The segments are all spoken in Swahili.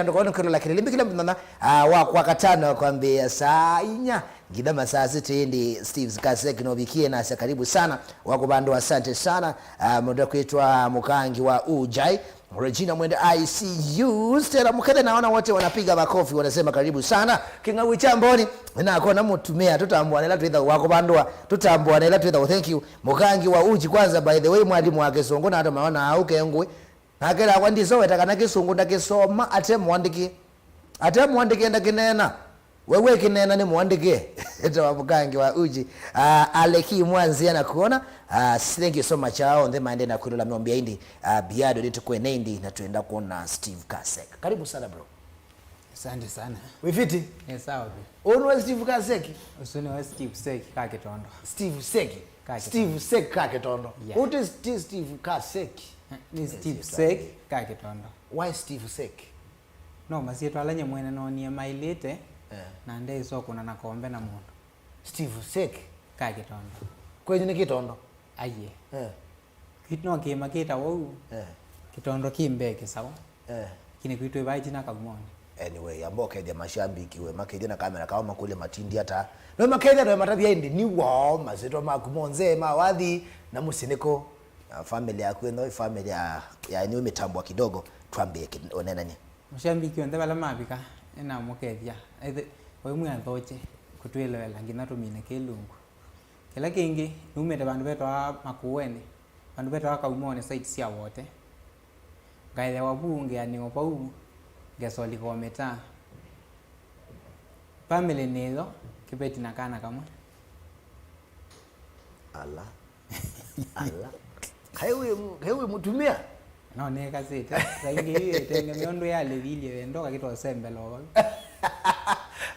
Ndokono kero la Kililimbi kila mtana wa katano kwambia saa inya ngidama saa zitendi Steve Kaseki no bikie na karibu sana wako bando asante sana muda kuitwa Mukangi wa Ujai Regina mwende ICU Stella Mukede naona wote wanapiga makofi wanasema karibu sana Kingawi Chamboni na kona mutumia tutambuanela tuitha wako bando tutambuanela tuitha thank you Mukangi wa Uji kwanza by the way mwalimu wake songo na hata maana auke ngwe nakela kwandiso wetakana kisungu ndakisoma ate muandike ndakinena wewe kinena ni muandike eto Mukangi wa Uji Aleki Mwanzi anakuona thank you so much on the mind na kulola miombia indi Biado dito kwenendi na tuenda kuona Steve Kaseki karibu sana bro. Asante sana. Wifiti? Yes sawa. Onwa Steve Kaseki? Usuni wa Steve Seki ka Kitondo. Steve Seki. Steve Seki ka Kitondo. What is Steve Kaseki? Ni Steve Seki ka Kitondo. Why Steve Seki? No masieto alanye mwene no ni mailete na ndei soko na nakombe na mundu. Steve Seki ka Kitondo. Kwenye ni Kitondo? Aye. Kitno kima kita wau. Kitondo kimbeke sawa. Kini kuitwe baiti na kagumoni. Anyway, amboke dia mashambiki we makede na kamera kaoma kule matindi hata. No makede no matabia indi ni wao mazeto makumonze mawadhi na musineko family yako no family ya ni umetambwa kidogo tuambie onena ni. Mashambiki wende bala mabika ina mokedia. Oyo mwandoche kutwelewela ngina tumine kelungu. Kila kingi numete bandu beto makuweni. Bandu beto akaumone site sia wote. Gaile wabunge ani opau gasoli kometa family nilo kibeti nakana kama ala kaiwe mutumia no ne gazeti saingi tenge miondo yale vile wendoka kito sembe lo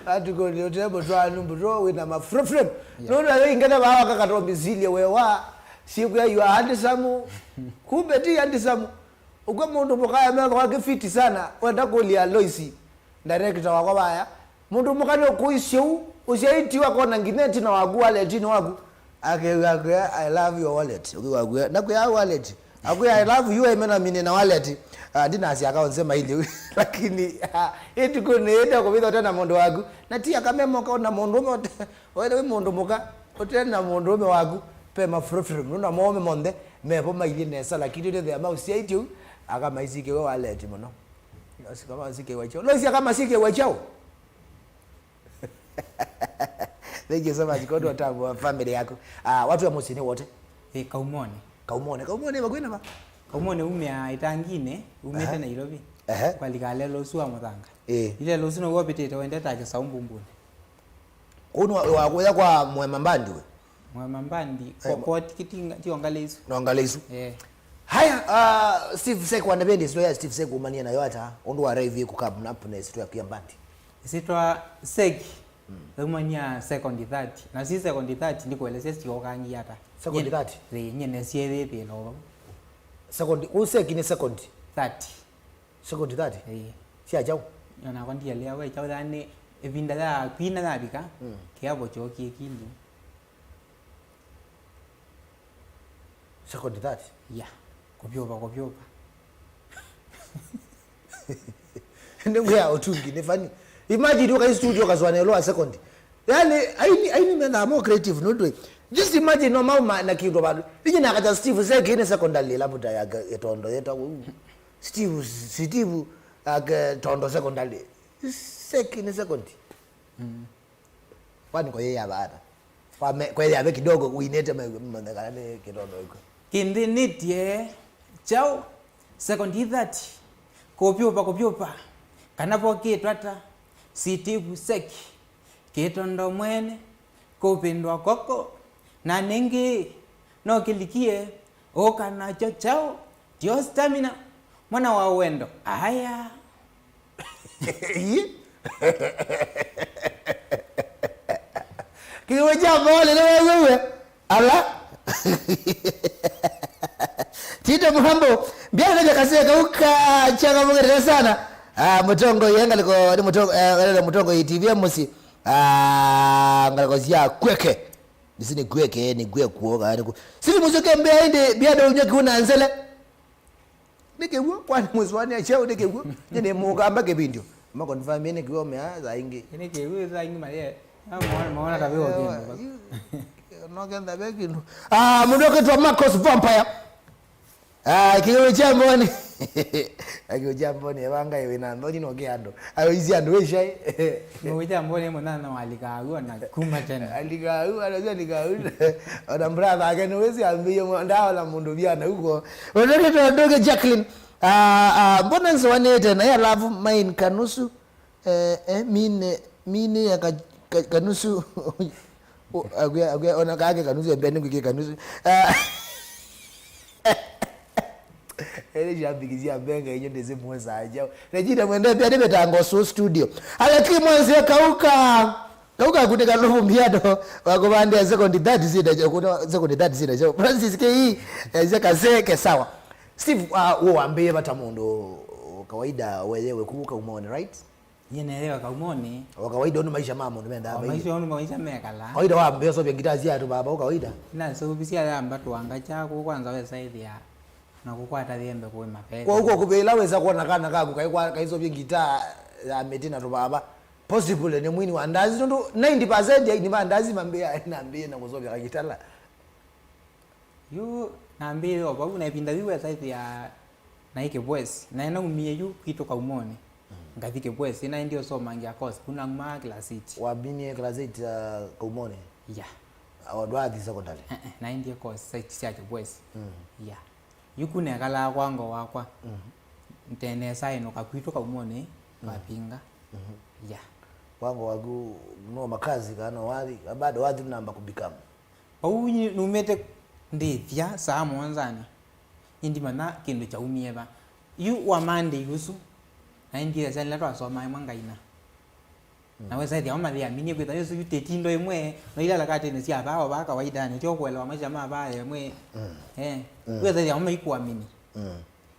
atuko leo tebo twana mbro wina mafrefrem no na ingana bawa kakatombizilie wewa siku ya you handsome kubeti handsome uko mundu mukaya meko wake fiti sana wenda kulia Loisi director wako baya mundu mukano kuishu ushaiti wako na ngineti na wagu wallet ni wagu I love your wallet wagu na kwa wallet I love you emena mine na wallet dinasi akaonsema ile lakini eti kuneenda kwa vidho tena mundu wagu na tia kamemo kaona mundu wewe mundu muka otena mundu wagu pema frufru nuna muome monde mepo maili nesa lakini ile ama ushaiti akama isike wewe wallet muno kama isike wachao Loisi kama isike wachao thank you so much kwa watu wa family yako watu wa musini wote kaumone magwena ba kaumone umya itangine umete na Nairobi kwa ligale losu wa mutanga ile losu no wopitete wende take saumbunguni kuno wakwenda kwa mwemambandi we mwemambandi kwa tikitinga tiongalezu noangalezu haya Steve Seki wanabendi sio ya Steve Seki umania na yoata ondo wa arrive ku cab na pune sio ya kiambandi sitwa Seki umania second 30 na si second 30 ndiko elese sio kangi hata second 30 nyene siede pelo second Seki ni second 30 second 30 si ajao na kwandi ya wewe chao dane evinda da kwina da bika kiabo choki kindu second 30 kopyoba ndio ya otungi ni fani imagine uka studio kazwane lo second yani aini mena more creative no do just imagine no mama na kido bado nije nakaja Steve Seki ni secondary labuta ya Kitondo yeta Steve Kitondo secondary Seki ni second kwani kwa yeye abada kwa yeye abe kidogo uinete mangana ni Kitondo iko kindi nitie chao second 30 kopyopa kanapo kitwata Steve Seki Kitondo mwene kopindwa koko na ningi no kilikie okana chao dio stamina mwana wa wendo aya kiwe jambo lele wewe ala Tito Muhambo biana ja kaseka uka changa mungere sana mutongo yenga liko ni mutongo TV musi ngaliko sia kweke disini kweke ni gwe kuoga ni sili muzoke mbea inde Biado unyoki una nzele Nikewo kwani mwezi wani achao nikewo. Nyene mugamba kebindio. Ma confirm yene kiwo mea za ingi. Yene kiwo za ingi maria. Maona tabewa kindu. No genda bekindu. Mundoke to Marcos Vampire. Kiyo chamboni. Kiyo chamboni wanga iwe na ndoni no kiando. Ayo izi ando weshai. No chamboni mwana walikagu na kuma tena. Alikagu alikagu. Ona brother again wezi ambiyo ndawa la mundu biana huko. Mundoke to ndoke Jacqueline. Mbona nzwanete na ya love mine kanusu mine ya kanusu agwe ona kage kanusu ebeni kwike kanusu ele jambigizia benga yenye ndeze mweza ajao nejida mwende pia nimetango so studio alaki mwanze kauka kuteka lofu Biado wakobande second that zida kuna second that zida Francis ke zeka sawa Steve uambie batamundo kawaida wewe kuuka umone right Yeneelewa kaumoni. Kawaida ono maisha mamo nimeenda hapa. Maisha ono maisha mekala. Kawaida waambia so bengitazi ya tu baba kawaida. Na so bisia ya mbatu anga chako kwanza wewe saidi ya na kukwata liembe kwa mapesa. Kwa huko kubela weza kuona kana kaku kaizo bengita ya metina tu baba. Possible ni mwini wa ndazi ndo 90% ya ni mandazi mambia naambia na kuzobya kagitala. Yu naambia oba unaipinda wiwe saidi ya na hiki boys. Na ina umie yu kitu kaumoni. Ngafike bwesi na ndio soma ngia course kuna ngma class 8 wabini class 8 kaumone awadwathi secondary na ndio course site yake bwesi yukune kala kwango wakwa ntene saino kakwito kaumone mapinga wango wagu no makazi kana wali bado wadi namba kubikama au numete ndithia saa mwanzani indi mana kindu cha umieba yu wa mande yusu na ndio zani latwa soma mwangaina na wewe zaidi ama dia minye kwita yesu yutetindo imwe na ila lakati ni sia bawa baka kawaida ni tyo kwela maisha mabaya imwe wewe zaidi ama ikuamini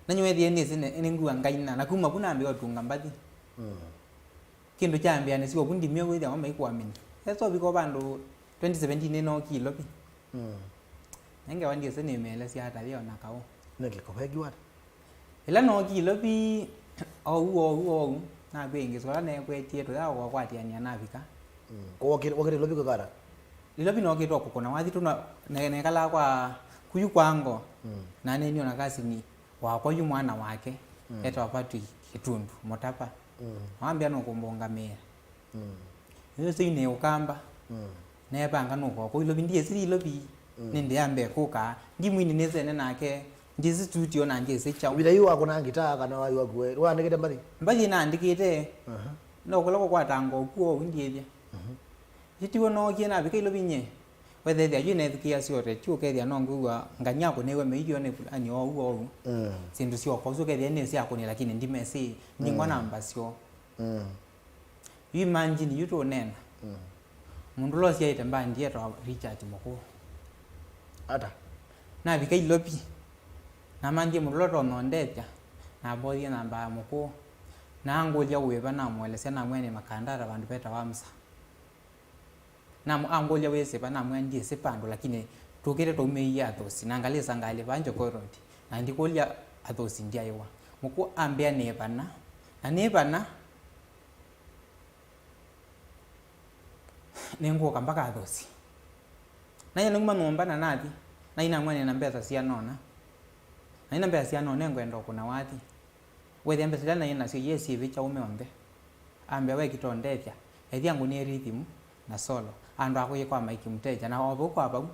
na nyewe die ndi sine enengua ngaina na kuma kuna ambiwa tunga mbadi kindu cha ambia ni sio bundi mwe wewe ama ikuamini eso biko bandu 2017 no kilo pi nenge wandi sine mele sia hata leo nakao nekikopegi wat ila no kilo pi au na bengi so na kwetie to yawo kwatiania navika ko wakire lobiko kara lilobi no kito kukona wathi tuna ne kala kwa kuyu kwango na neni ona kasi ni wakwa yu mwana wake eto apatu Kitundu motapa wambia no kumbonga meya yo sine ukamba ne banga no ko lilobi ndiye siri lilobi nende ambe kuka ndi mwini nezene nake ndizi studio na ndize cha bila yu akona ngita kana wayu wakwe wandikite mbali na ndikite no koloko kwa tango kuo ndiye yitiwo no kiena bika ilo binye whether they are kia sio re chu ke dia no ngua nganya ko newe meyo ne ani o sindu sio ko so ke dia ne sia ko ni lakini ndime si ndingwa namba sio yu manjini yuto nena mundu lo sia itamba ndiye to Richard moko ata na bika ilo bi na manje muloto nondeja na bodia namba moko na ngolia weba na mwelese na mwene makandara bandu beta wamsa na angolia wese bana mwendie sepando lakini tokere to meya athosi nangalia sangale banjo koroti na ndikolia athosi ndia yewa moko ambia nebana na nebana nengo kambaka athosi na yana nguma nomba na nadi na ina mwene na mbeza sia nona na ina mbeza sia nona ngwendo kuna wati wewe mbeza na ina sio yesi vicha umeombe ambia we kitondethia ethia nguni rhythm na solo ando akoye kwa maiki mteja na obo kwa babu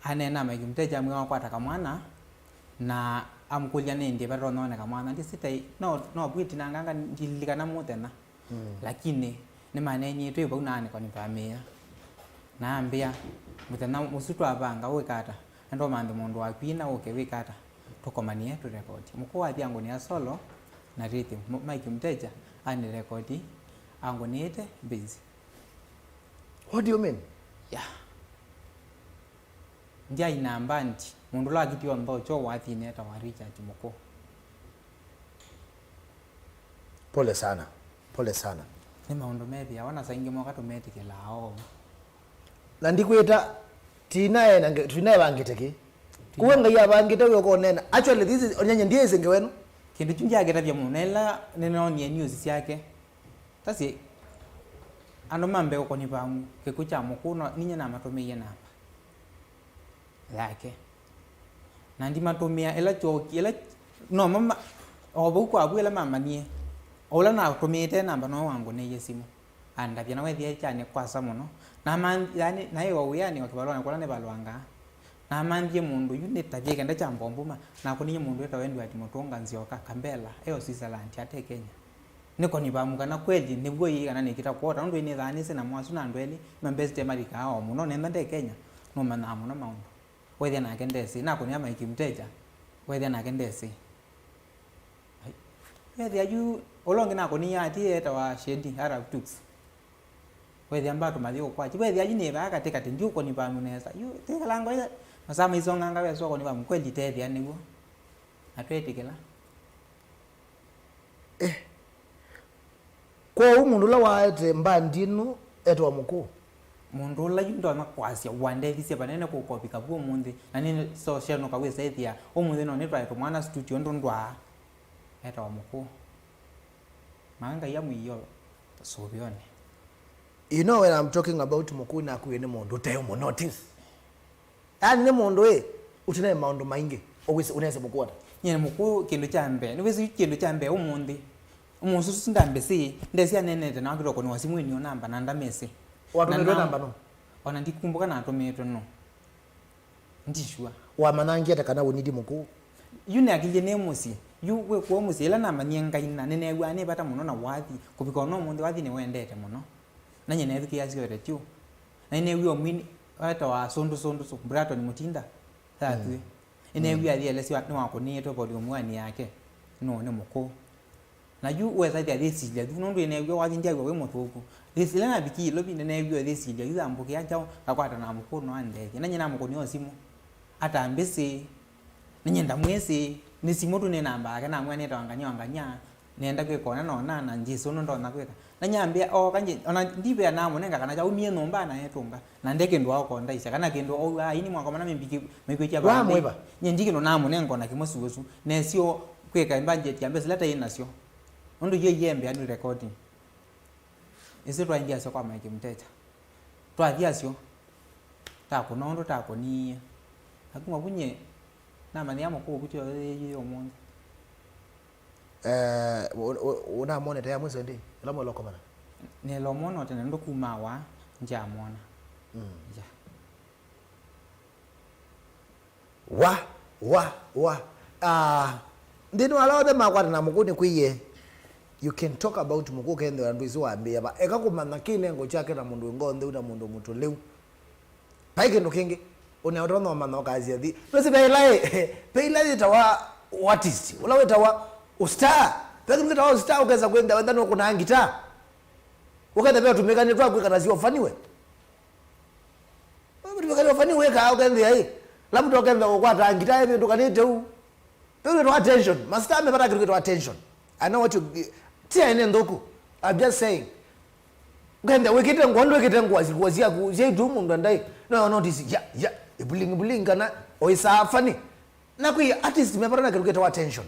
anena maiki mteja mwe kwa takamwana na amkulia nende baro none kamwana ndisitai no bwiti nanganga ndilikana mutena lakini ni manenyi twe baunane kwa nipamia na ambia mutena musutu abanga wekata ndo mande mundu akwina oke wekata tokomanie to record mko athi yangu ni solo na rhythm maiki mteja ani record angu niite busy. What do you mean? Yeah. Ndia inamba nti mundu la kitiwa mbao cho wathi neta wa Richard moko. Pole sana. Pole sana. Ni maundu methi wana saingi mwaka tumeti kilao. Na ndikweta tinaye bangiteki. Kuwenga ya bangite yo konena. Actually this is onyenye ndiye senge wenu. kindu chunja getabya munela nenonie news yake tasi ando mambe uko ni bamu kekucha mukuno ninye na matomeye namba yake na ndi matomea ela choki ela no mama obu kwa abu ela mama nie ola na tomete namba no wangu ne yesimu anda byana wethi cyane kwasa muno na man yani naye wo yani wakibalwana kwa ne balwanga na mandye mundu yune tabye kenda chambombuma na ko ninye mundu etawendi ati mutonga nzioka kambela eyo Switzerland ate Kenya niko ni bamugana kweli nibwo yigana nikita kwota ndo ine thani sina mwasu na ndweli membeste marika hao muno nenda nde Kenya no mana muno maundu wethi na kendesi na kunya maiki mteja wethi na kendesi wethi aju olonge na kunia ati eta wa shedi Arab Tux wethi ambato mathiko kwachi wethi aju ne ba katika ndio ko ni bamunesa yu tikalango ile masama izonga ngawe soko ni bamkweli tethi aniguo atwetikela kwa umundu la waete mbandinu etwa muku mundu la yundo makwasya wandethi banene ko kopika bwo mundi na nini social no kawesa ethia umundi no netwa to mwana studio ndondwa etwa muku manga ya muyo so bione. You know when I'm talking about muku na kuyene mundu tayo mo notice ne mundu utine maundu maingi always unaweza mukuata nyene muku kindu chambe ni wezi kindu chambe umundi umuntu sindambe si ndesi anene na ngiro ko ni wasimu ni namba na ndamese watu ndio namba no ona ndikumbuka na tometo no ndishwa wa manangi atakana unidi muku yune akije ne musi yu we ko musi ela namba nyenga ina nene gwa ne bata muno na wathi kubika no mundu wathi ne wendete muno na nyene thiki yasio retio na ne wi omini ata wa sondu so brato ni mutinda thatwe ene wi ali ele si wa wako ni to bodi omwani yake no ne muko na yu weza dia desilia du nondu ene wi wathi ndia we mothuku desilia na biki lo bi ne wi desilia yu ambuke acha akwata na muko no ande na nyina muko ni osimu ata ambese ninyenda mwese ni simoto ne namba ake na mwana tawanganya nenda kwe kona nona na njiso ndo na kweka na nyambia o kanje ona ndibe na munenga kana ja umie nomba na yetunga na ndeke ndo wako ndaisha kana kendo o ini mwako mana mbiki mekwecha ba mweba nyenjiki no na munenga na kimosuosu ne sio kweka imbanje tiambe silata ina sio ndo yembe adu recording ese twa ingia sio kwa mike mteja twa dia sio ta kunondo ta kuni akuma bunye na mani yamo ko kutyo yo monde una mone taya mweso ndi la mo lokoma ne lo mono tene ndo kumawa nja mona ja wa ndino alode makwata na mukuni kwiye you can talk about muku kende andu iziwambia ba ekakumana kinengo chake na mundu ngonde una mundu mutoleu paike ndo kingi unaotono mano kazi yadi basi bailai tawa artist wala wetawa ustar peke ngitawa ustar ukaweza kwenda wenda no kuna ngita ukaenda pia tumekani twa kwa kazi wafaniwe wewe tumekani wafaniwe ka ukaenda hii labda ukaenda kwa ta ngita hivi ndo kanite huu peke to attention master amepata kitu to attention I know what you tia ene ndoku I'm just saying ukaenda wekite ngondo wekite ngwazi yaku jedu mundu ndai no notice ya buling kana oisa fani na kui artist mepara na get attention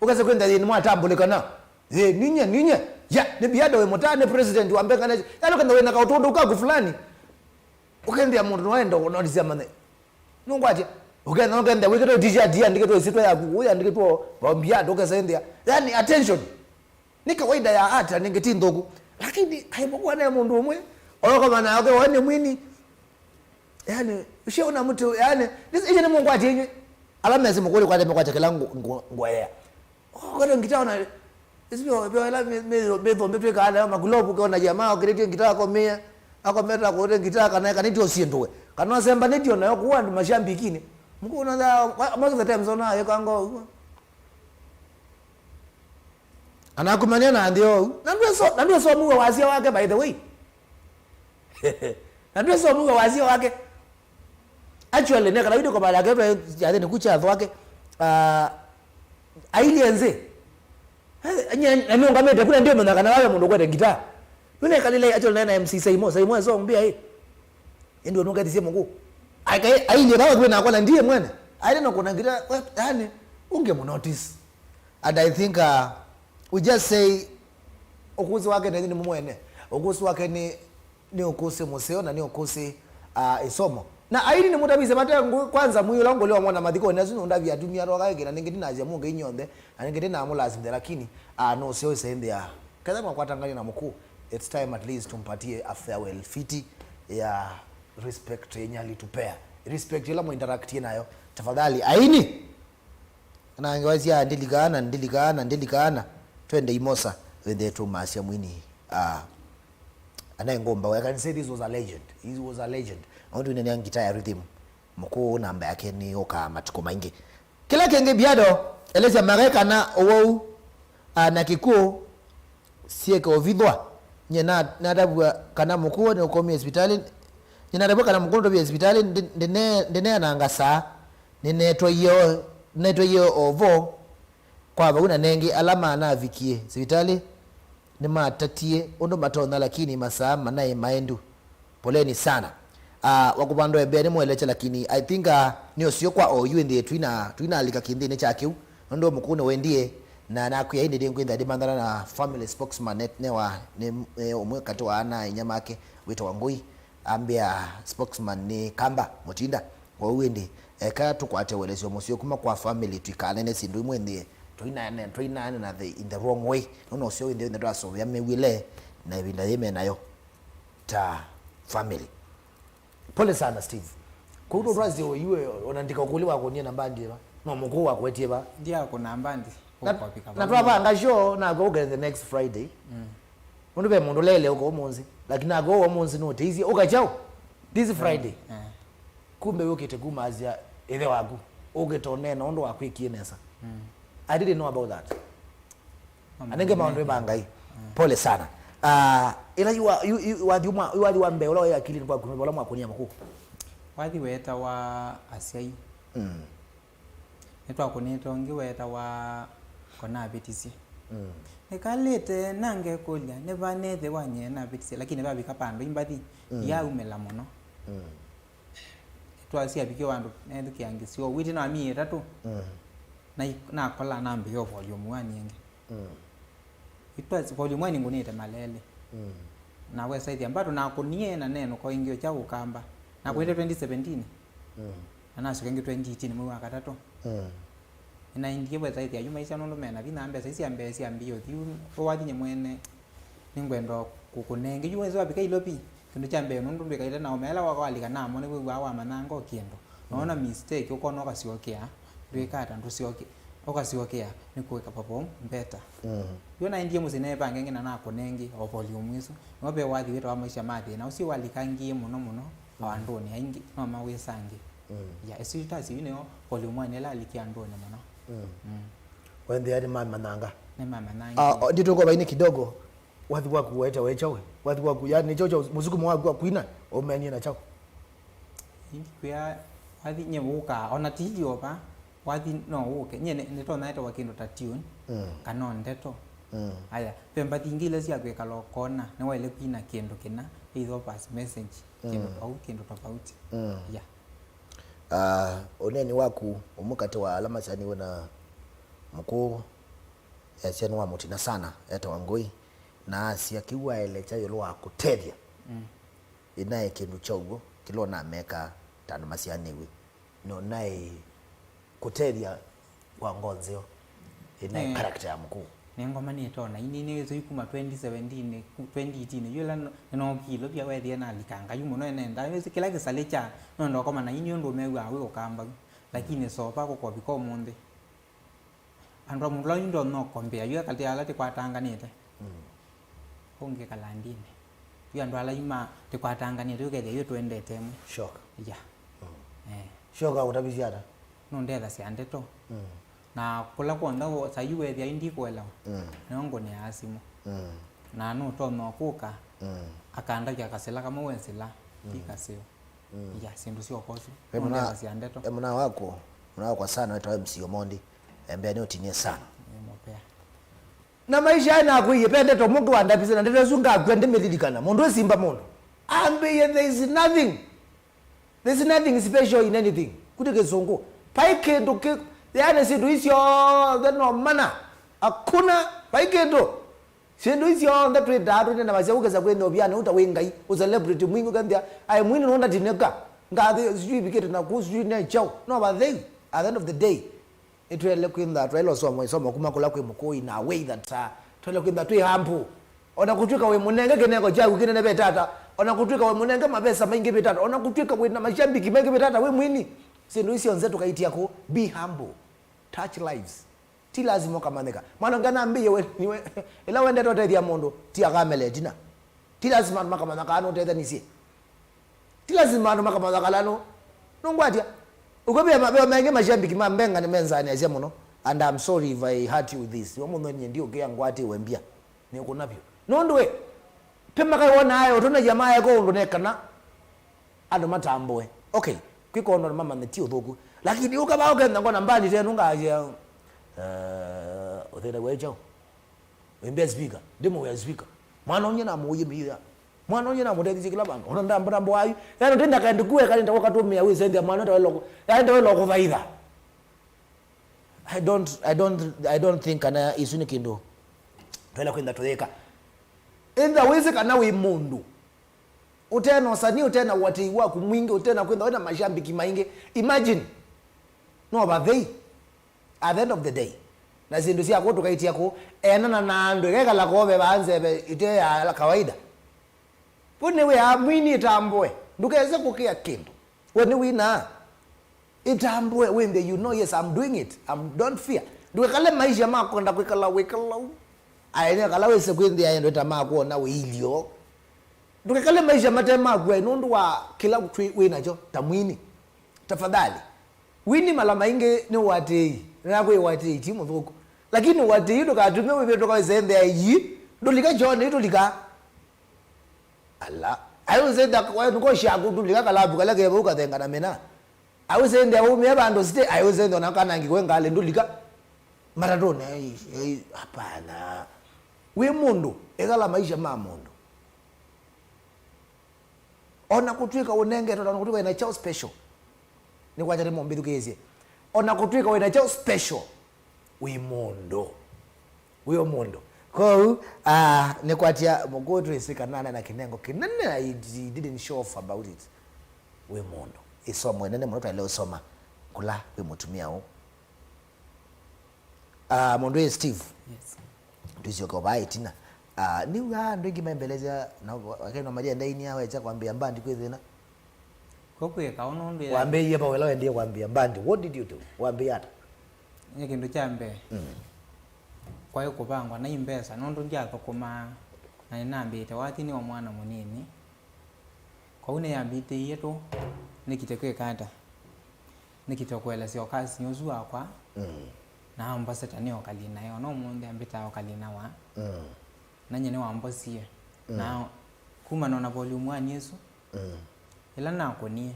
ukaze kwenda ni mwatambule kana ninye ya ne Biado we motane president wa mbeka na yalo kana we na kautondo ukagu fulani ukaenda mundu waenda notice amane nongwaje ukaenda we get DJ dia ndike to isitwa ya kuya ndike to Biado ukaenda yani attention ni kawaida ya ata ningeti ndogo lakini haipokuwa na mundu umwe oloka bana yake wane mwini yani ushaona mtu yani ije ni Mungu atinye alama sema kule kwa kwa chakela ngwea kwa ngitaona isio bila mezo mbepeka ala maglobu kwa jamaa ukirete ngitaka komea akometa kwa ngitaka kana kanitio siendowe kana semba nitio nayo kuwa ndi mashambikini Mungu unaza most of the time zona yekango anakumania na ndio ndio so muwe wazia wake by the way ndio so muwe wazia wake actually ne kana video kwa baada yake ya ni kucha wake ailienze anya ngamete kuna ndio mna kana wale mundu kwete gitaa yule kalile actually na MC Saimo so mbia hii ndio nungati sema Mungu aile bawe kwa na ndiye mwana aile na kuna gitaa yani unge notice and I think we just say ukusi wake ni mwene, ukusi wake ni ukusi museo na ni ukusi isomo na aini ni mutabize mate kwanza muyula ngolewa mwana madiko nazo ndavya dumia roga igena ningeti naje munge inyonde aningeti na amulazinde lakini no sio sende ya kaza kwa kwatangani na mkuu. It's time at least tumpatie a farewell fiti ya respect yenye alitupea, respect ila mu interact nayo tafadhali aini na angewazia ndilikana twende imosa wende tu masia mwini anayengomba. I can say this was a legend. He was a legend. I want to nene ngitaya rhythm mkuu namba yake ni oka matuko maingi kila kenge Biado eleza mareka na owo na kikuo sieke ovidwa nyena nadabwa kana mkuu ne ukomi hospitali nyena dabwa kana mkuu ndo hospitali ndene anangasa neto yo ovo kwa baguna nengi alama na vikie hospitali ni matatie ondo matona lakini masaa manaye maendu poleni sana wakubando ebene mweleche lakini I think niyo sio kwa oyu ndiye tuina alika kindi ne chakiu ndo mkune wendie na nakuya inde dengu ndade mandana na family spokesman net newa ne omwe katwa ana inyamake wito wangui ambia spokesman ni kamba mutinda kwa wende eka tukwate welezio musio kuma kwa family tukane ne sindu mwendie tuina na in the wrong way no sio inde ndo aso ya mewile na ibinda yeme nayo ta family. Pole sana Steve. Kudo razi yue onandika ukuliwa konie namba ndiba. No mukuu wako etiba. Ndia ko namba ndi. Na twaba ngasho na go get the next Friday. Unube mundu lele uko omunzi. Lakini ago omunzi no tizi okachao. This Friday. Kumbe ukite kumazia ile wagu. Ugetonena ondo wakwikie nesa. I didn't know about that. Anenge maondo bangai. Pole sana. Ila you wambe ola ya akili kwa kumebola mwakonia mkuu wathi weta wa asiai etwa kuneto ngi weta wa kona bitisi nekalete nange kulya ne banethe wanye na bitisi lakini babi kapando imbathi ya umela muno etwa asia bikyo wandu nethu kiangisio witi na mi etatu na kola nambi yo volume 1 yenge itwa volume 1 ngunite malele na website ambato na kunie na neno kwa ingio cha ukamba na kwende 2017 na sukengi 2018 mwe wakatatu ina indie website ya yuma isa nondo mena bina ambe sisi ambe si ambio thiu forward nyemwene ningwendo kukunenge yuwezo abika ilopi kindu cha mbe nondo bikaita na omela wakwalika namo ne bwa wa manango kiendo naona mistake ukono kasiokea ndwekata ndusioke okasiokea nikuweka papo mbeta yona indie musine bange na konengi o volume iso ngobe wathi weto wa maisha mathi na usi walikangie muno awandoni aingi no mawesange ya esitasi yino volume 1 ela likiandoni muno when they had mama nanga ne mama nanga ndito kwa baini kidogo wathi wa kuweta wechawe wathi wa kuyani chocho muzuku mwa kuina omeni na chako indi kwa wathi nyebuka ona tidio pa wathi no uke nye neto naito wakindo ta tune kanon deto aya pemba tingile sia kweka lokona ne wale kwina kendo kina hizo pass message kendo au kendo tofauti oneni waku omukate wa alama chani wona mkuu yachani wa mutina sana eta wangoi na asia kiwa ele chayo lo akutedia inaye kendo chogo kilo na meka tano masianewe no nae kutedia kwa ngonzeo inaye character ya mkuu nengoma ni tona ini nezo ikuma 2017 2018 yula no kilo bya wethi na likanga yumo no nenda wezi kila kisalecha no ndo kama na ini ndo mewa awe okamba lakini so pa ko biko monde andro mulo ndo no kombea yua kalti ala te kwatanga nete honge kalandine yua ndo ala ima te kwatanga nete yuke yo twende temu shock shock utabiziada no ndela si andeto na kula kwanda sayuwe thia indi kwela nongo ni asimo na no to no kuka akanda ya kasela kama wensela ikaseo ya sindu sio kosu ndela si andeto mna wako kwa sana wetu MC Omondi embe ni otinie sana na maisha yana akuye pende to mungu andapise na ndete zunga kwende melidikana mundu simba mundu ambe there is nothing special in anything kutike zongo paike ndoke yani sindu isyo the no mana Hakuna paikendo. Sindu hizi onda tu dadu na mazauka za kwenda obiana utawengai u celebrity mwingi kandia ai mwini nonda dineka ngadi sijui bikete na kusu na chao no but they at the end of the day it will kwenda twelo so kuma kula kwe mukoi na way that twelo kwenda tu hampu ona kutuka we munenge keneko chagu kinene betata ona kutuka we munenge mabesa maingi betata ona kutuka we na mashambiki maingi betata we mwini sindu hizi onze tukaitia ko be humble touch lives ti lazima kamaneka mwana ngana mbiye we niwe ila wende to tedia mondo ti akamele dina ti lazima makamanaka ano teta nisi ti lazima makamanaka lano nongwatia ukobya mabe menge mashambiki mambenga ni menzani azia muno and I'm sorry if I hurt you with this yo muno nye ndio ke ngwati wembia ni kunapyo nondwe pema kai wona ayo tona jamaa yako ndonekana ando matamboe okay kwikono mama netio thoku lakini ukaba ukenda ngona mbali tena ungaje othera wejo wembe speaker ndimo we speaker mwana onye na moye biya mwana onye na mudezi kila bantu ona ndamba wayu yani tenda kaende kuwe kali ndako katumia we sende mwana ndo loko yani ndo loko vaida I don't think ana isuni kindo twela kwenda toyeka enda weze kana we mundu utena osani utena wati wa kumwinge utena kwenda wana mashambiki mainge imagine no but they at the end of the day na zindu cia ko tukaitia ko ena na ndo geka la ko be banze ite ya la kawaida pone we amwini tambwe ndukeze kukia kindu when we na itambwe when the you know yes I'm doing it don't fear ndukale maisha mako ndakwikala wekala aene kala wese kwindi ya ndo tamako na we ilio ndukale maisha matema gwe nundu wa kila kutwi we nacho tamwini tafadhali wini malama inge ni watei nakwe watei timu thuko lakini watei ndo katume we ndo kawezende ayi ndo lika jone ndo lika ala ayo zenda kwa ndo shagu ndo lika kalabu kala ke buka tenga na mena ayo zenda wo me bando site ayo zenda nakana ngikwe ngale ndo lika maradona hapana we mundu egala maisha ma mundu ona kutwika unenge ndo kutwika ina chao special ni kwa jari mombidu kezi ona kutwika wena chao special we mondo ko ni kwa tia mogoto isika nana na kinengo kinene I didn't show off about it we mondo isomo nene mwana leo soma kula we mutumia o mondo Steve yes ndizio kwa bai tina ni ndo ngimembeleza na wakati Maria ndaini yawe cha kwambia mbandi kwethina kokwe kaono ndi wambe yeba wela ndiye kwambia mbandi what did you do wambe yata nye kindu chambe kwa hiyo kupangwa na imbesa nondo njatho kuma na inambite watini wa mwana munini kwa une yambite yetu nikitekwe kata nikitokwela sio kazi nyozu akwa na ambassador ni okalina yo no munde ambita okalina wa na nyene wa ambasie na kuma nona volume 1 Yesu ila nakonie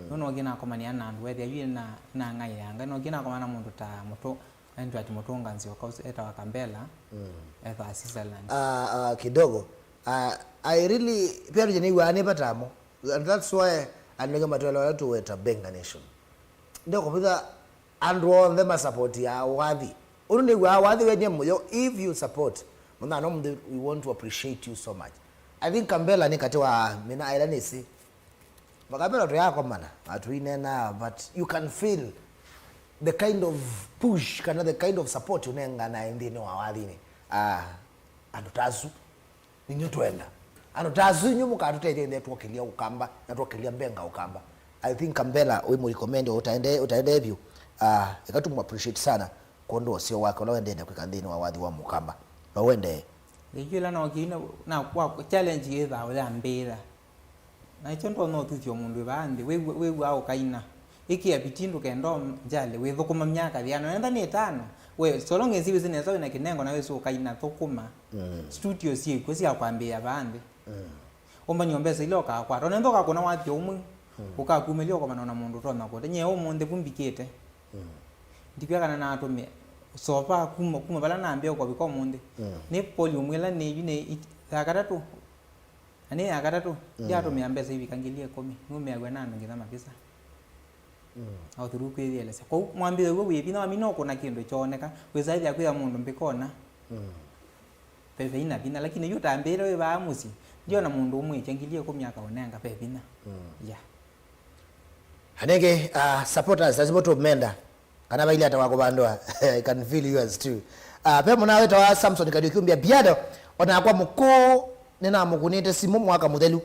nono gina komania na ndwe ya na ngai yanga no gina komana mundu ta moto ndo ati motonga nzio cause eta wakambela eta Switzerland kidogo I really pia ni wane patamo and that's why anega matwala watu weta benga nation ndio kwa and all them support ya wadhi urundi wa wadhi wenye moyo if you support mna no we want to appreciate you so much I think kambela ni katiwa mina ilanisi bakabela to yako mana atuinena but you can feel the kind of push kana the kind of support unenga na ndini wa wadhini andutazu ninyo twenda andutazu nyo mukatutete nde twokelia ukamba na twokelia mbenga ukamba I think kambela we mu recommend utaende hivyo ikatu appreciate sana kondo sio wako la wende kwa ndini wa wadhi wa mukamba na wende ngijula no kina na kwa challenge yeba wala mbira na chondo no tuthio mundu bandi we wa kaina iki abitindo kendo jale we thukuma myaka thiano nenda ni 5 we so long as you business na kinengo na we so kaina thukuma studio si ko si akwambia bandi omba nyombeza ile okakwa ro nendo kakona wathi umwe ukakumelio kwa manona mundu to nakode nye omunde kumbikite ndipya kana na atome sofa kuma bala naambia kwa biko munde ne volume ela ne yine akatatu ane akatatu ya to miambeza hivi kangilie komi ngome agwa nano ngitha mapesa au thuru kwithielesa kwa mwambire gwo wibina wamino kuna kindu choneka wizaithia kwitha mundu mbikona pepe ina bina lakini yutambire we ba musi ndio na mundu umwe chengilie ko myaka onenga pepe ina yeah hanege supporters aziboto menda kana baili atawako bandwa I can feel you as too pe muna weto wa Samson Kadiukiumbia Biado ona kwa mukuu nina mukunite simu mwaka muthelu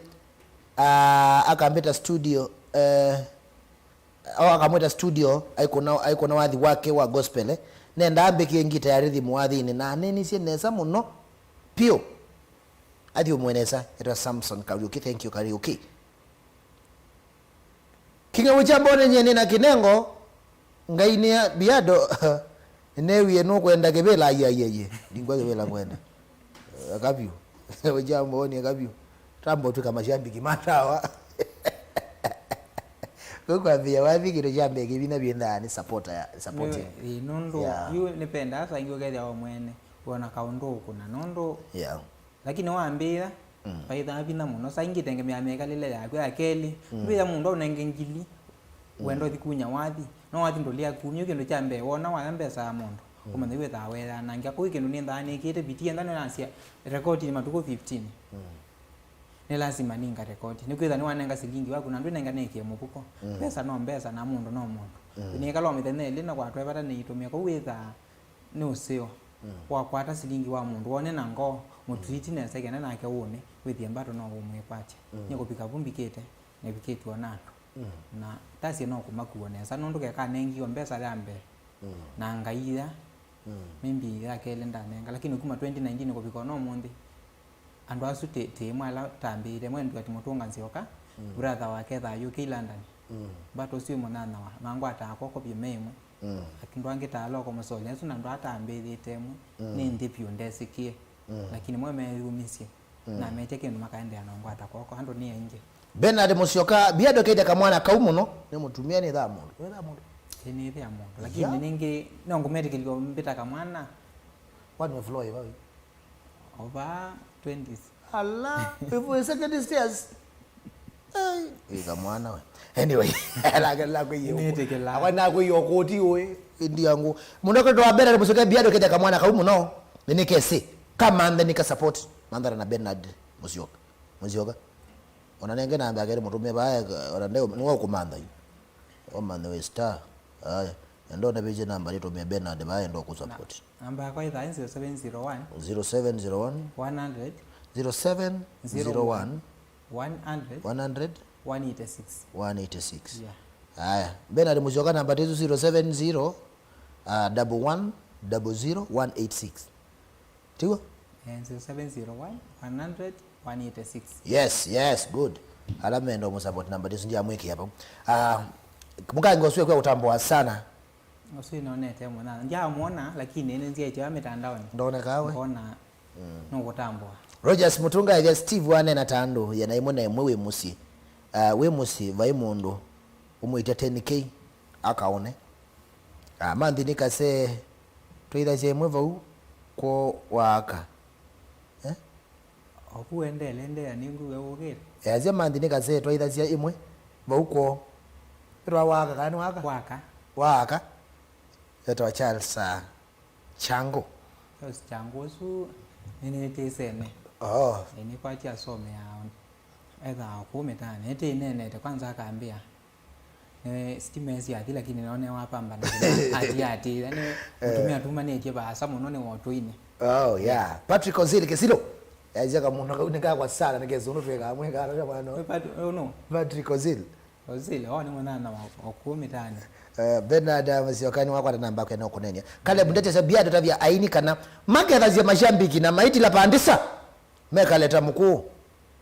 akambeta studio au akamweta studio aiko na wathi wake wa gospel nenda ambike ngita ya rhythm wathi ni na nini sie nesa muno pio athi umwenesa etwa Samson Kariuki. Thank you Kariuki. Kinga uchambone nyene na kinengo ngainia Biado newie no kwenda kebela ayayeye lingwa kebela kwenda akapio uchambone akapio tambo tu kama jambi kimatawa kwa vya wathi kiro jambe kibina bienda ni support nondo yu nipenda hasa ingo gari ya mwene wana kaundo kuna nondo lakini waambia faida bina muno saingi tengemea meka lile yakwe akeli mbia mundo unengengili wendo thikunya wathi no wathi ndolia kunyo kendo chambe wona wambe sa mundo kumane we tawera nangia ko kendo ni ndani kite bitie ndani nasia record ni matuko 15 ni lazima ninga record ni kwitha ni wanenga silingi wako na ndwena nganeke mupuko pesa no mbesa na mundu no mundu ni kalo mithene lina kwa twebata ni itumia ko witha ni usio wa kwata silingi wa mundu wone na ngo mutwiti na sekena nake wone withia mbato no umwe kwache ni kupika vumbikete ne biketi wanatu na tasi no kumakuone sa nondu keka nengi mbesa gambe na ngaira mimbi yake lenda nenga lakini kuma 2019 kupika no mundi andu asu te mwala tambire mwendu ati mutunga nzioka brother wake tha UK London bato sio monana wa mangu atako ko bimemwe akindu angita aloko musole asu nandu atambire temu ni ndipyo ndesikie lakini mwe merumisie na meteke ndo makaende anangu atako ando ni nje Bernard Musyoka Biado kaida kamwana kaumuno ne mutumia ni tha mundu ni tha mundu lakini ningi nongo medical go mbita kamwana wanu flow bawe over 20s Allah before second stairs ika mwana we anyway la kwa hiyo awana kwa hiyo koti we ndi yangu mundu kwa Bernard Musyoka Biado kaida kamwana kaumuno ni kesi kama ande nika support mandara na Bernard Musyoka ona nenge na ambagere mutume bae ona ndeo ni wao kumanda hiyo omanda we star haya ndo na beje namba leto me Bernard bae ndo ku support namba kwa ida 0701 100 0701 100 186 haya Bernard Musyoka namba 070 11 00186 tigo 0701 100 186 yes good alama ndo musupport namba hizo ndio amweke hapo mukango sio kwa utamboa sana usio naonete mwana ndia muona lakini nzi yetu ametandaoni ndone kawe ona no kutambwa Rogers Mutunga ya Steve wane na tando ya naimona emwe musi we musi vai mundu umuita 10k akaone mandi nikase toida je mwe vau ko waka okuendele ya ningu weogere yaje mandi nikase toida je imwe vau ko rwa waka kani waka yeto Charles chango chango su nini teseme ni kwa tia some ya edha kumetana ete nene te kwanza akaambia stimesi ya lakini naone wapamba na ati yani mutumia tuma ne tie ba asa muno ne wotoine Patrick Ozil kesilo yaje kama muno nika kwa sala nikezo nufeka amwe kana bwana Patrick Ozil ni mwana wa kumetana Bernard Musyoka wako na namba yake na kunenia kale bundete za Biado tavya aini kana magetha zia mashambiki na maiti la pandisa meka leta mkuu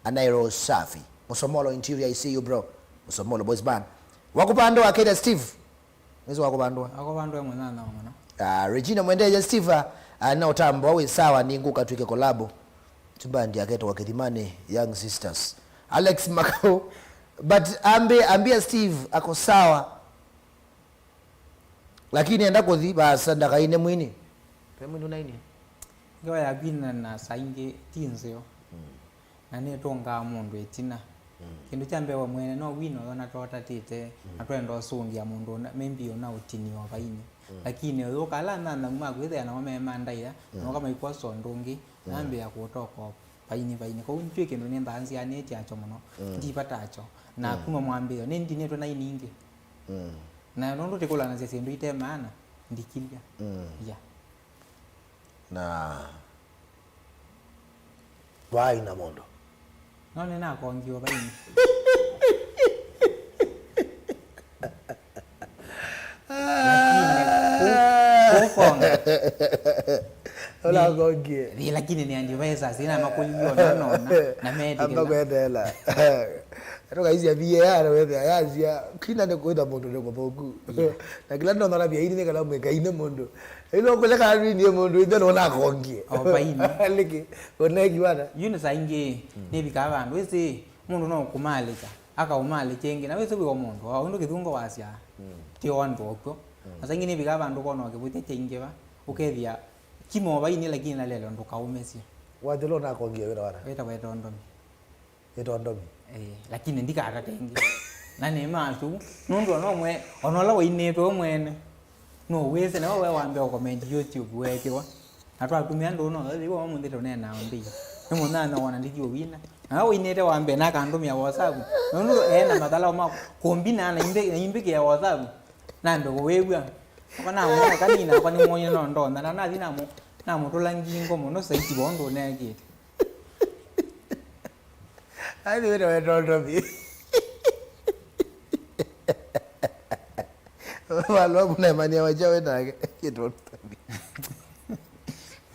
anairo safi Musomolo interior I see you bro Musomolo boys band wakupandwa akeda Steve nizo wakupandwa mwana Regina Mwendeja Steve na utambo wawe sawa ni nguka tuike kolabo tubandi aketo wakithimani young sisters Alex Makau but ambia Steve ako sawa lakini enda kuthi basa ndakaine mwini pemwini unaini ngawa ya bina na sainge tinzeo na ne tonga mundu etina kindu chambe wa mwene no wino na tota tite atwenda sungia mundu maybe ona utini wa baini lakini yo kala na magwethe na mama ndaira no kama iko sondungi nambe ya kutoka baini ko ntwe kindu ni mbanzi aneti acho muno ndipatacho na kuma mwambio ni ndineto na iningi na ndo tikula na sisi ndu ite maana ndikilia ya na vai na mondo none na kongiwa baini Hola kongie lakini ni andiweza sina makulio naona na medical ambakwendela atoka hizi ya VAR wewe ayazia kina ne kwenda mondo ne boku na kila ndo na bia ini kala mweka ine mondo ilo kule kala ni mondo ndo naona kongie baini liki oneki bana yuni sainge ne bika bantu wese mundu no kumalika aka umali chenge na wese biko mundu wa ndo kithungo wasya ti wandu okwo asangi ne bika bantu kono ke bute chenge ba ukethia kimo baini lakini na lelo ndo kaumesia wadelo na kongie wera wana weta ndomi lakini ndikata tengi na ne masu nundu no mwe onola wine to mwene no wese na wewe wambe comment YouTube wekiwa atwa tumia ndo no liwo mundu to nena ombi nimo nana wana ndikio wina na wine te wambe na kandumia WhatsApp nundu na madala ma kombina na imbe ya WhatsApp na ndo wewe kana mwana kanina kwani mwenye no ndo na dinamo na mutulangingo muno saiti bondo nege ai wewe ndomi walo kuna mani wacha wewe kitondo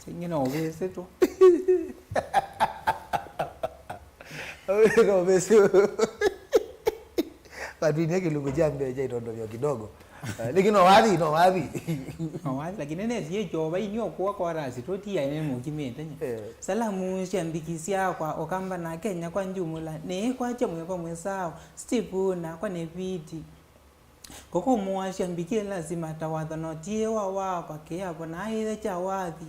singine obese to wewe obese badini kilungu jambe cha itondo vya kidogo lakini no wapi lakini ne sie joba inyo kwa rasi totia ine mukimete salamu shambikisia kwa okamba na Kenya kwa njumula ne kwa chamwe kwa mwesao Steve na kwa neviti koko muasha mbikie lazima tawadha no tie wa kwa hapo na ile cha wadhi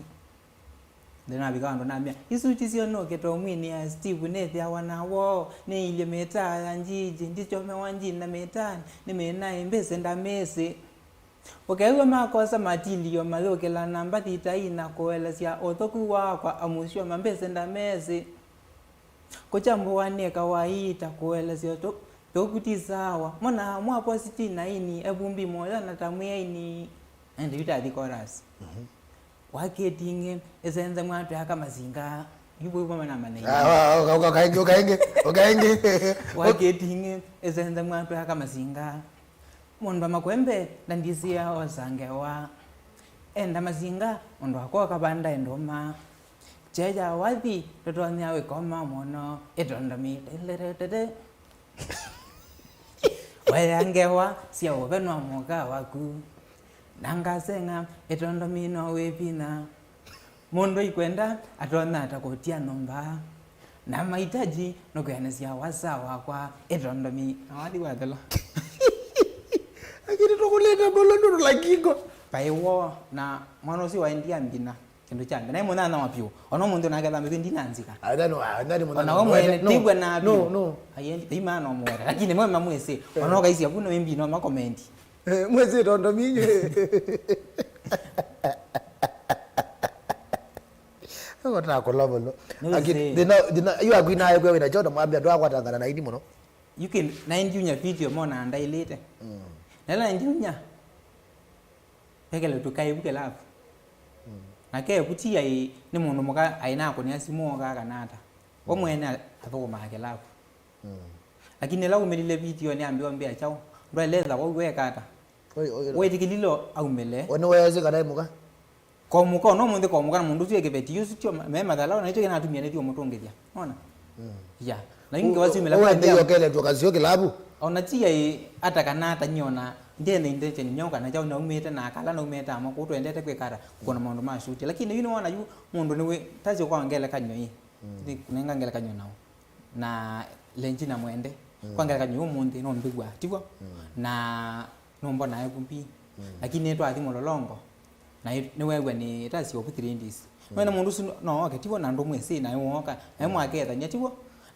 ndena bikando namia isuti sio no keto mwini ya Steve ne thia wanawo ne ile meta ya njiji ndicho mewanji na metani nimena imbese ndamese okewe makosa matilio malokela namba titaina koelezia othoku wakwa amusio mambese ndamese kochambo wane kawaita koelezia tokuti sawa mwana mwapo sitina ini ebumbi moyo na tamweni ende yutadi chorus waketinge esenza mwatu yakamazinga yubo mama mana okaenge waketinge esenza mwatu yakamazinga mundu makwembe ndandisia osangewa enda mazinga mundu akoka banda endoma cheja wathi totonya we koma mono etondomi lelelele wayangewa sia obenwa moka waku nangasenga etondomi no wepina mundu ikwenda atona atakotia nomba na mahitaji no kuyanesia wasawa kwa etondomi awadi wadela akini tokuleta bolondo la kingo paiwo na mwana si waendia mbina kindu chambe na mwana na mapio ono mundu na gadha mbi ndinanzika ndani mwana ono mwene tigwe na no ayendi imano mwere lakini mwe mamwese ono kaisi akuna wembi no ma comment mwese tondo minye ngota kolabolo akini dina you agree na yego ina chodo mwambia ndo akwatangana na idi muno you can 90 nya video mona ndailete nela njunya pekele tukaibuke lafu nake kutia ni mundu muka aina ko ni asimo ga kanata omwene athoma ke lafu lakini la umelile video ni ambiwa mbia chao ndo eleza kwa weka ata wewe tikililo au mele ono weze kana muka komuka no mundu komuka mundu tie ke beti yusu tio mema dala na ito na tumia ne tio mutongezia ona ya lakini kwa wasi mela kwa ndio kele tukazio kilabu ona tia ata kanata nyona ndene ndete nyoka na chao na umete na kala na umete ama ko twendete kwekara kuona mundu mashuti lakini you know wana yu mundu niwe tazi kwa ngela kanyo hii ndi kunenga ngela kanyo nao na lenji na mwende kwa ngela kanyo mundu no mbigwa tigwa na nombo na yekumpi lakini eto athi mololongo na ni wewe ni tazi obutiri ndisi wena mundu no okay tigwa na ndo mwese na yoka na mwaketha nyatiwa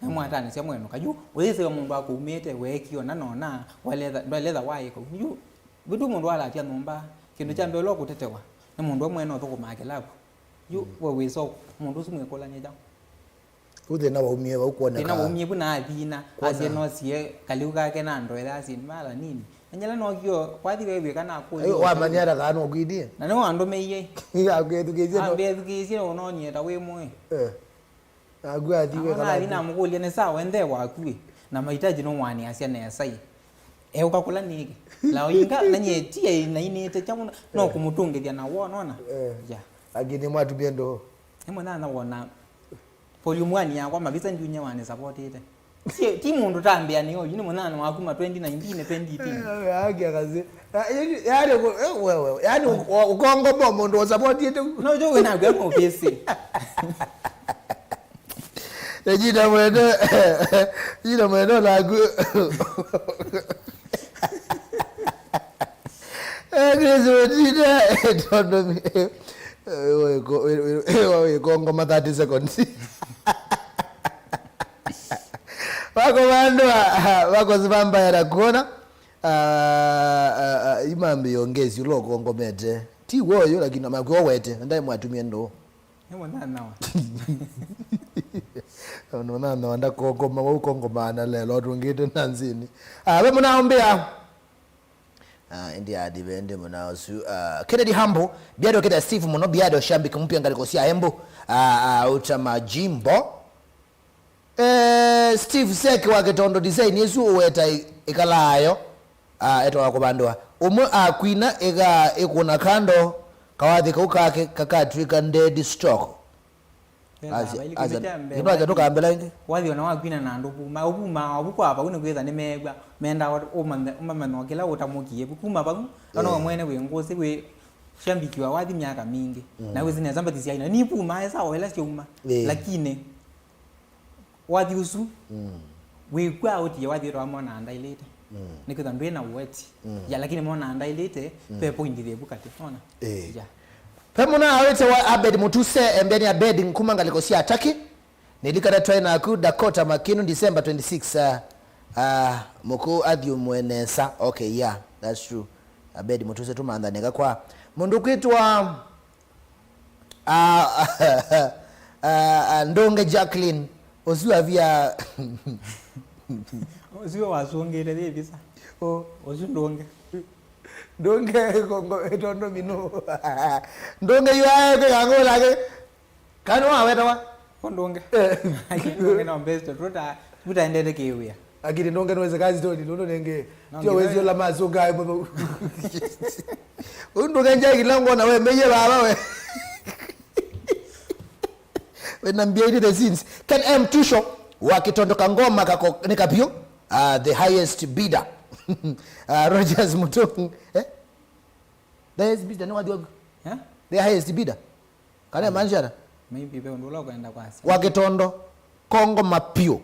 mwatani cia mweno kaju wese mundu akumite wekio na nona waletha wae ko yu bidu mundu ala tia nomba kindu cha mbelo kutetewa na mundu mweno thukuma kilabu yu weso mundu sumwe kola nyeja uthe na waumie wa ukuona ka na waumie buna athina asie no sie kaliuka ke na ndo ela sin mala nini anyala no kio kwathi wewe kana ko wa manyara ka no kwidie na no ando meiye ya kwethukizie no ambethukizie no nyeta we mwe agwa athiwe kana ina mukulia ne sawa ende wakui na mahitaji no mwani asia na sai ukakula niki la inga na nyetie na inete chamu no kumutungithia na wona ja agini mwatumie ndo na wona poliumwani yakwa mavisa ndunya wane support ite ti mundu tambia niyo yini mwana wakuma 2019 2018 yake akazi yani wewe yani ukongo bo mundu wa support ite no jo wena gwe mo pesi jina mwendo lagu Agrezo jina tondo mi wewe kongo ma 30 seconds wako zibamba ya kuona imambi yongezi ulo kongo mete ti woyo lakini amakwa wete ndai mwatumie ndo no anda kongo ma kongo bana lelo rungite nanzini we munaombea India adivende munaosu Kennedy Hambo Biado keda Steve muno Biado shambiki mpya ngalikosia Embo utama jimbo Steve Sek wa Kitondo design yesu weta ikalayo eto wakobandwa kwina ikuna kando kawathi kaukake kakatwika dead stock Aza toka ambela ingi wathi ona wakwina na ndupu ubuma obukwa ba kwetha nimegwa menda umama no kila utamukie bukuma ba ono mwene we ngosi we shambikiwa wathi miaka mingi na wezi ne zambati sia ina ni puma esa wela chuma lakini wathi usu we kwa uti wathi ro amona ndailete nikitha ndwe na weti ya lakini mona ndailete pe point ile bukati ona ya Pemuna awete wa Abed Mutuse mbeni Abed nkumanga likosia ataki nilikata trainer ku Dakota Makinu December 26 muku adyu mwenesa okay yeah that's true Abed Mutuse tumanda nega kwa mundu kwitwa Ndonge Jacqueline oziwa via oziwa wasongere visa ozu Ndonge kongo etondo mino ndonge yuaye ke angola ke kanu aweta wa ndonge ndonge no best ruta ndende kiwe akiri ndonge noze kazi toni ndo nenge tio wezi la masoga hapo ndonge nje kilango na wewe meye baba we wenambia ile the scenes can M Tusho wa Kitondo kangoma kako nikapio the highest bidder Rogers Mutung the highest bidder no wadi the highest bidder kana manjara maybe be ndola kwenda kwasi wa Kitondo Kongo mapio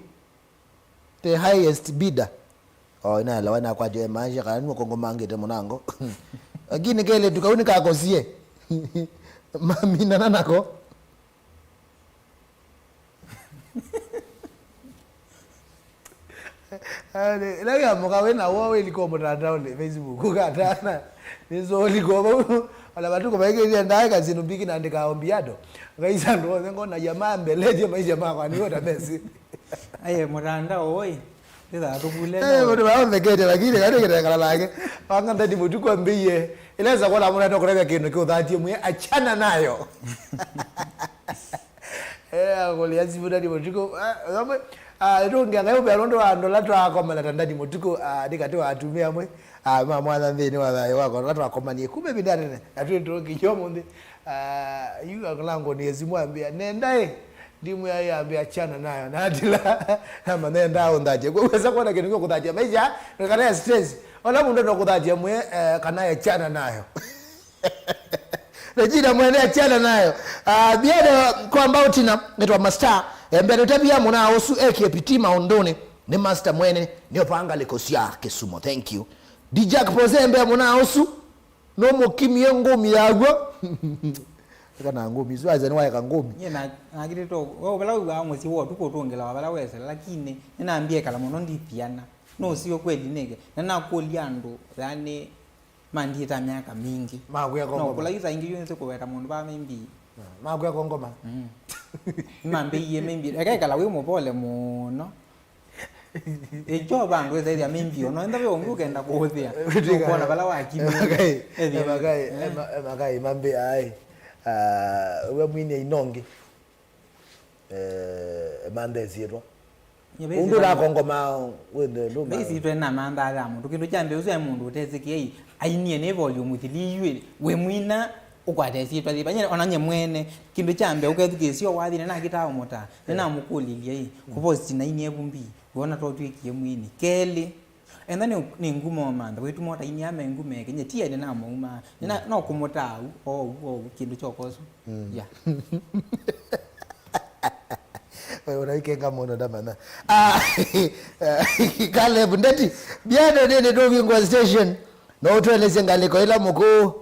the highest bidder ina la wana kwa je manja kana ni Kongo mangete monango lakini kele tukaunika akosie mami nanako Lagi amoka wena wawe liko mtandao le Facebook ukatana nizo liko ala batu kwa ile ndaye kazino biki na ndika Biado ngaisa ndo ngona jamaa mbeleje maisha mako ni yote basi aye mtandao oi ndeza tubule ndo baone kete lakini kale kala lake wanga ndadi mutuko mbiye ileza kwa namna tokoreka kintu kiuthati mwe achana nayo goliazi budadi mutuko runga ngayo belondo ando latwa akomana tandadi mutuko dikati atumia amwe mwana ndeni wathayo wako latwa akomanie kumbe bidane atwe ndoki yomo ndi yu akalango ni ezimu ambia nendae ndimu ya ambia chana nayo nadila ama nenda ondaje kweza kuona kintu kutaje maisha kana stress ona mundu ndo kutaje mwe kana ya chana nayo Rejina mwene achana nayo Biado kwa ambao tina netwa master mbele tabia muna osu ekipitima ondone ni master mwene niyo panga likosia Kisumo thank you Dijak Prozembe muna osu no mukimie ngumi yagwa kana ngumi siwaze ni waeka ngumi yena ngakire to wewe bala wa mwezi wo tukotongela bala wese lakini ninaambie kala muno ndithiana no sio kweli nege na kuliando yani mandita miaka mingi makuya no kongoma kula ingi yonse ko weta mundu ba membi makuya kongoma mambe ye membi kala we mo pole muno ejo bandu eze ya membi no enda we ngu kenda kuhudhia kuona bala wa kimi magai mambe ai we mwini inonge mande zero undu la kongoma wende luma basi twena manda alamu tukindu chambe uso ya mundu utezeki ainie ne volume tiliywe we mwina ukwate sitwa zipanye onanye mwene kindu chambe ukethukisio wathine na kitawo mota na mukulilie kuposti na inie bumbi wona to twikie mwini keli and then ni ngumo manda wetu mota ini ame ngume kenye tia na mauma na no kumota kindu chokoso ya unaikenga mono damana kale bundeti biado nene do bingwa station no tweleze ngaliko ila muku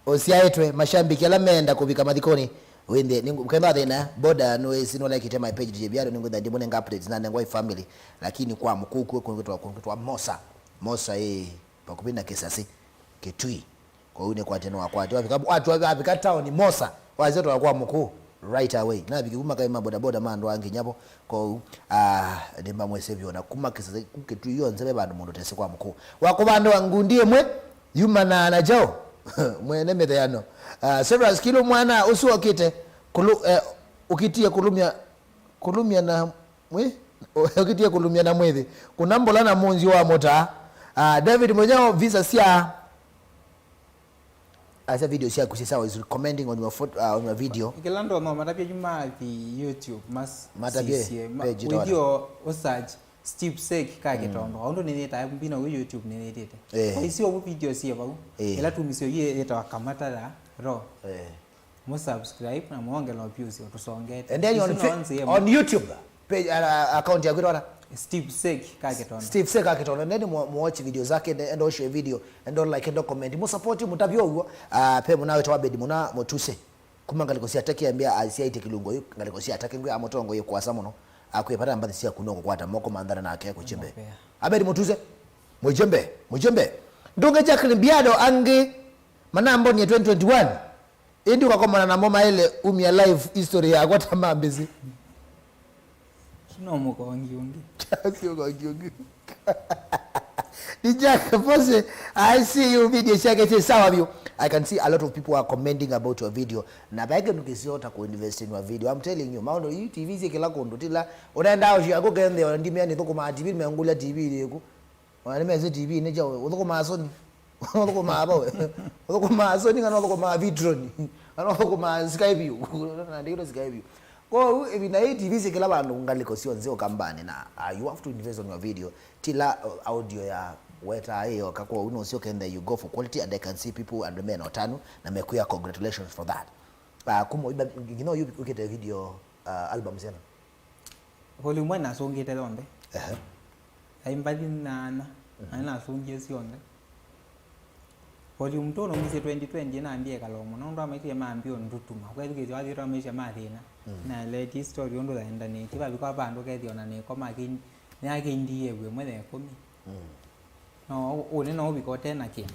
osiaitwe mashambiki ala menda kubika madikoni wende kenda thina boda no sino like it my page je biado ningo ndandi munenga updates na ngwa family lakini kwa mukuku kwetwa mosa pakupinda kisasi kitui kwa une kwa teno akwati watu wapika town mosa wazeto wakwa mukuu right away na bikuma kama boda mando wangi nyapo ko demba mwese byona kuma kisase kuketu yonze bebandu mundu tese kwa mukuu wako bandu wangundie mwe yuma na jao mwene medeyano several kilo mwana usuokite ukitie kulumia na mwe ukitie kulumia na mwezi kunambola na munzi wa mota David mwenyewe visa sia asa video sia kusisa is commenting on your photo on your video ikilando mama tapia juma the YouTube mas matapia page video search Steve Sek ka Kitondo ondo ni ta mbina ku YouTube ni tete isi obu video sia ba ila tumisio ye eta kamata la ro mo subscribe na muongela views utusongete and then on YouTube page account ya kwirora Steve Sek ka Kitondo and then watch video zake and also share video and don't like and don't comment mo support mutabyo ugo pe munawe tawabedi muna motuse kuma ngaliko atake ambia asiaite kilungo yo ngaliko atake ngwe amotongo yo kwasa muno akwepata mbathi sia kunoko kwata moko mandara na ake kuchembe abedi motuse mujembe ndonge Jacqueline Biado ange manambo ni 2021 indi ukakomana na mama ile umia live history ya kwata mambezi no moko wangiungi sio wangiungi Dijaka pose I see you video shake sawa bio I can see a lot of people are commenting about your video na baige nukisiota ku invest in your video I'm telling you maono hii TV zike la kondo tila unaenda au yako gende ndimia ni thoko ma TV meangula TV leko wanimeze TV neja uthoko ma Sony uthoko ma aba uthoko ma Sony kana uthoko ma Vitron kana uthoko ma Skype na ndilo Skype kwa hivi na hii TV zike la bandu ngaliko sio nzeo kambane na you have to invest on your video tila audio ya weta hiyo kakwa uno sio kende you go for quality and I can see people and remain otanu na mekuya congratulations for that kumo you know you get a video album zena volume 1 na songete londe aimbadi nana ana songie sionde volume 2 no mise 2020 na ambie kalomo no ndo amaiti maambio ndutuma kwa hiyo kizi wazira amesha mathina na let story ndo zaenda ni kiba biko abandu kethiona ni koma kin ni ake ndiye we mwethe 10 no one no biko tena kindu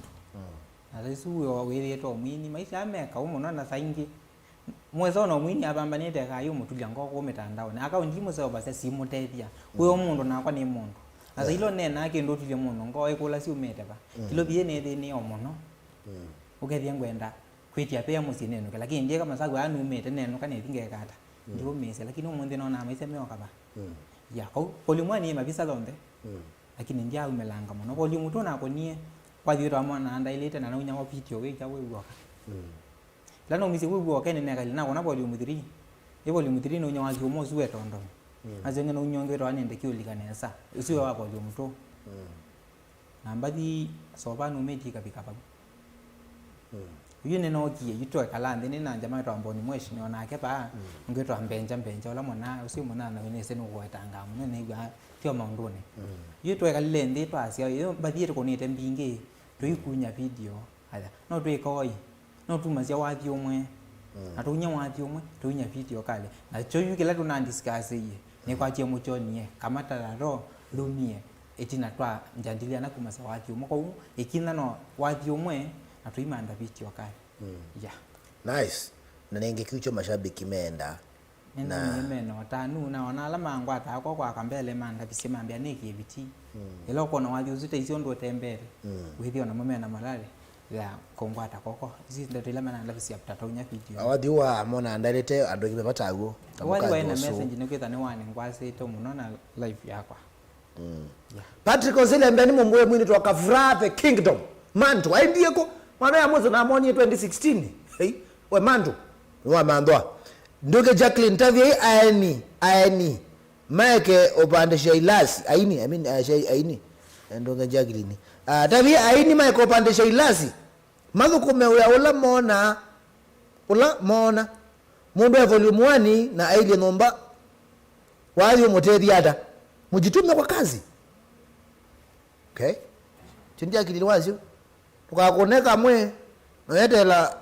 na risu yo wiritwo mwini maisha ameka umuno na saingi mwezo no mwini abambanite kayo mutulia ngoko mitandao na akaunti muso base simutethia uyo mundu nakwa ni mundu asa ilo nena kindu tile muno ngo ikula si umete ba ilo biye ne thini omuno ukethia ngwenda kwitia pe musine no lakini ndiye kama sagu anu umete neno kana thingekata ndio mese lakini umunthi no na maise meoka ba ya volume ni mabisa londe lakini ndia umelanga muno volume 2 nako nie kwa thira mwana anda ilete na unya wa video we chawe uoka lano misi we uoka ne ngali na kona volume 3 e volume 3 no nya wa kiomo suwe tondo azenge no nyonge ro anende kiulikanesa usiwe wa volume 2 nambadi soba no meji kabika pa yune no kie yitwa kalande ni nanja maitwa mboni mweshi ni onake pa ngetwa mbenja ola mona usi mona na wene senu kwa tanga muno ne gwa tio maundone yitwa kalende pasi yo badire ko ni tembinge to ikunya video aya no to ikoi no tu mazia wathi omwe na tunya wathi umwe tunya video kale na choyu kila tuna discuss ye ni kwa tie muchoni kama tararo lumie etina twa njandilia na kumasa wathi umwe kwa ikina no wathi umwe na tuimanda video kale yeah nice na nenge kicho mashabiki meenda na meno tanu na ona alama ngwa ta kwa kambele manda bisema ambia neki ebiti elo kona wathi uzite isio ndo tembele withi ona mama na malale ya kongwata koko izi ndo tilama na labisi apta unya video awathi wa mona ndarete andu kibata ago wathi wa ina message no kwita ni wani ngwase to muno na live yakwa yeah Patrick Ozile mbeni mumwe mwini to akavra the kingdom mantu aindieko mwana ya mozo na amoni 2016 hey we mantu wa mandwa ndoke Jacqueline tavye aeni maeke opande shailasi aini aini ndoke Jacqueline tavye aini maeke opande shailasi madhukume ula mona mundu ya volume 1 na aili nomba wayo motedi hata mujitume kwa kazi okay chindia kilili wazi tukakoneka mwe noyetela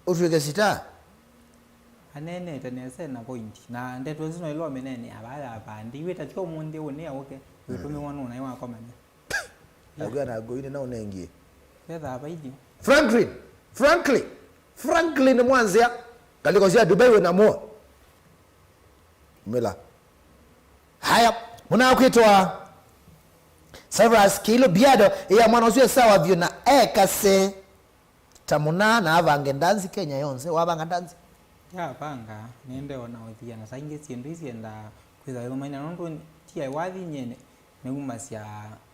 ufike sita anene tanese na point na ndeto zino ilo menene abala abandi weta tiko munde one awoke wetumi wanu na yawa komanya agwa na go ine na unengie beza abaidi Franklin mwanzia kaliko sia Dubai we na mo mela haya muna kuitwa Severus Kilo Biado ya mwana usio sawa vyo na ekase tamuna na avange ndanzi Kenya yonse wabanga ndanzi ya panga nende ona othia na sainge sindu isienda kwitha yo maina nondo tia wathi nyene negumasya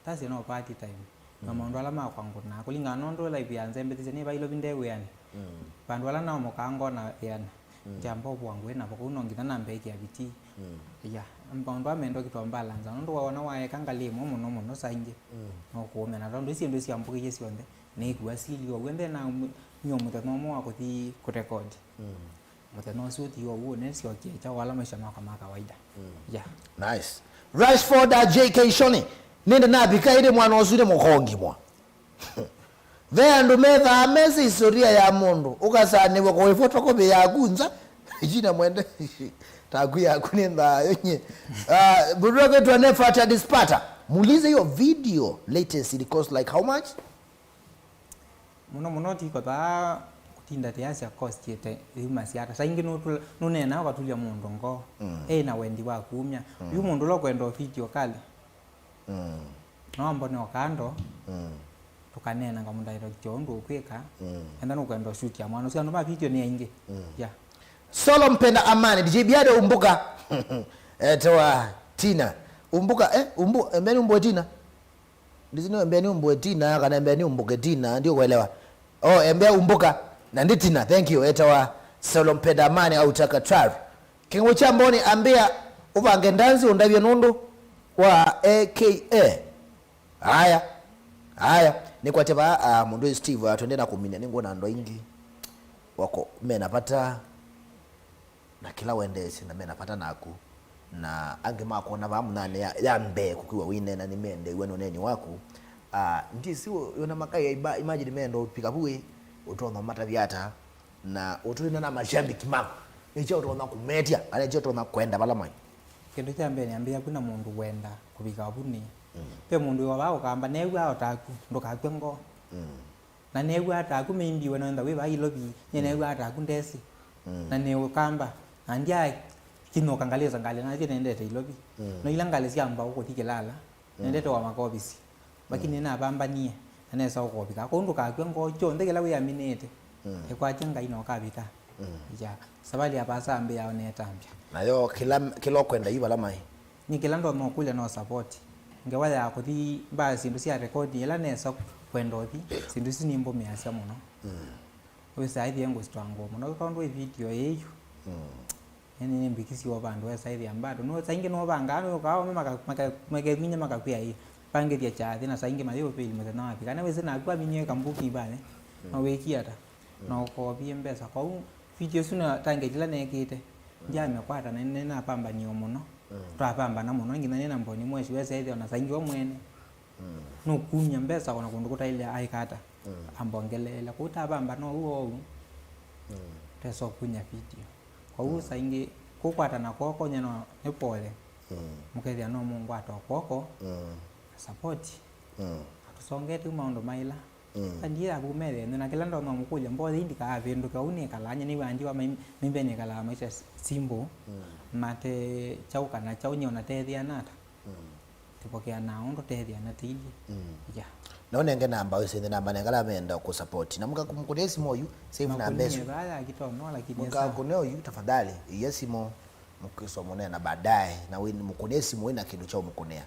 tasi no party time na mundu ala makwangu na kulinga nondo live ya nzembetize ni bailo binde yani bandu ala na mokango na yani jambo bwangu na bokuno ngina na mbeki ya biti ya mbandu amendo kitwambala nza nondo waona wae kangalimo muno sainge no kuome na nondo isindu isiambuke yesionde ni kuasili wende na nyomo tanomo akuti kurecord mutano suti yo uone sio kiacha wala maisha kama kawaida yeah nice Rashford JK Shoni nenda nabika ile mwana osure mukongi mwa vendo metha amesi historia ya mundu ukasaniwe kwa photocopy ya gunza jina mwende taguya kunenda yenye buroge to nefata dispata mulize hiyo video latest it cost like how much muno tiko ta tinda tiasi cost yete imasiata saingi nunena wakatulia mundu ngo na wendi wa kumya yu mundu lo kwenda video kale no mbone okando tukanena nga mundu director ndo kweka enda no kwenda shoot ya mwana sio ndo video ni inge yeah Solo mpenda amani DJ Biado umbuka toa Tina umbuka mbeni umbo Tina ndizino mbeni umbo Tina kana mbeni umbuke Tina ndio kuelewa mbea umbuka na nditina thank you etawa Solo mpenda amani au taka travel kingo cha mboni ambia uvange ndanzi undavye nundu wa AKA haya ni kwa teba mundu Steve atende na kumina ningo na ndo ingi wako menapata na kila wendesi na menapata naku na ange mako na bamu nane ya mbe kukiwa wine na nimende weno neni waku ndisi yona makaya imagine mendo pika buwe utona mata vyata na utuna na mashambiki mako nicho utona kumetia ale nicho utona kwenda bala mai kindu cha mbere ambia kuna mundu wenda kubika buni pe mundu wabao kamba newa otaku ndokakwe ngo na newa ataku mimbi wena nda we bailobi newa ataku ndesi na newa kamba andia kino kangaleza ngale na nendete ilobi no ilangale siamba uko tikelala nendete wa makobisi bakini na bambanie anesa ukobika kondu kakwe ngo chonde kela we aminete ekwajenga ino kabita ya sabali abasa ambe yaone tambia nayo kila kwenda iba lamai ni kila ndo no kule no support ngewala yakuthi basi ndusia record ela nesa kwendo thi sindu sinimbo measia muno wesa ithi yangu stwango muno kaundu video yeyo ni mbikisi wa bandu wesa ithi ambado no sainge no bangano kawa makeminya makakwia hii pange dia chathi na sainge mayo pili mutana wapi kana wese na kwa minye kambuki bane no weki ata no ko biembesa kwa video suna tange jila nekite njame kwata na pamba ni omuno twapamba na muno ngina nena mboni mweshi wese ithi ona sainge wa mwene no kunya mbesa kona kundu kutaile aikata ambongelela kutapamba no uo teso kunya video kwa usa ingi kukwata na koko nyano ne pole mukethia no mungu atokoko support atusongete umaondo maila andira kumele na kila ndo no mukuja mbo hindi ka vindu ka unika lanya ni wandi wa mimbe ni kala maisha simbo mate chauka na chaunya na tethia nata tipokea na ondo tethia na tiji ya naone nge namba wese namba ngala menda ku support na muka kumkudesi moyu save na mbeso bala Kitondo lakini muka kuneo yu tafadhali yesimo mukisomone na baadaye na wini mukudesi moina kindu cha mukunea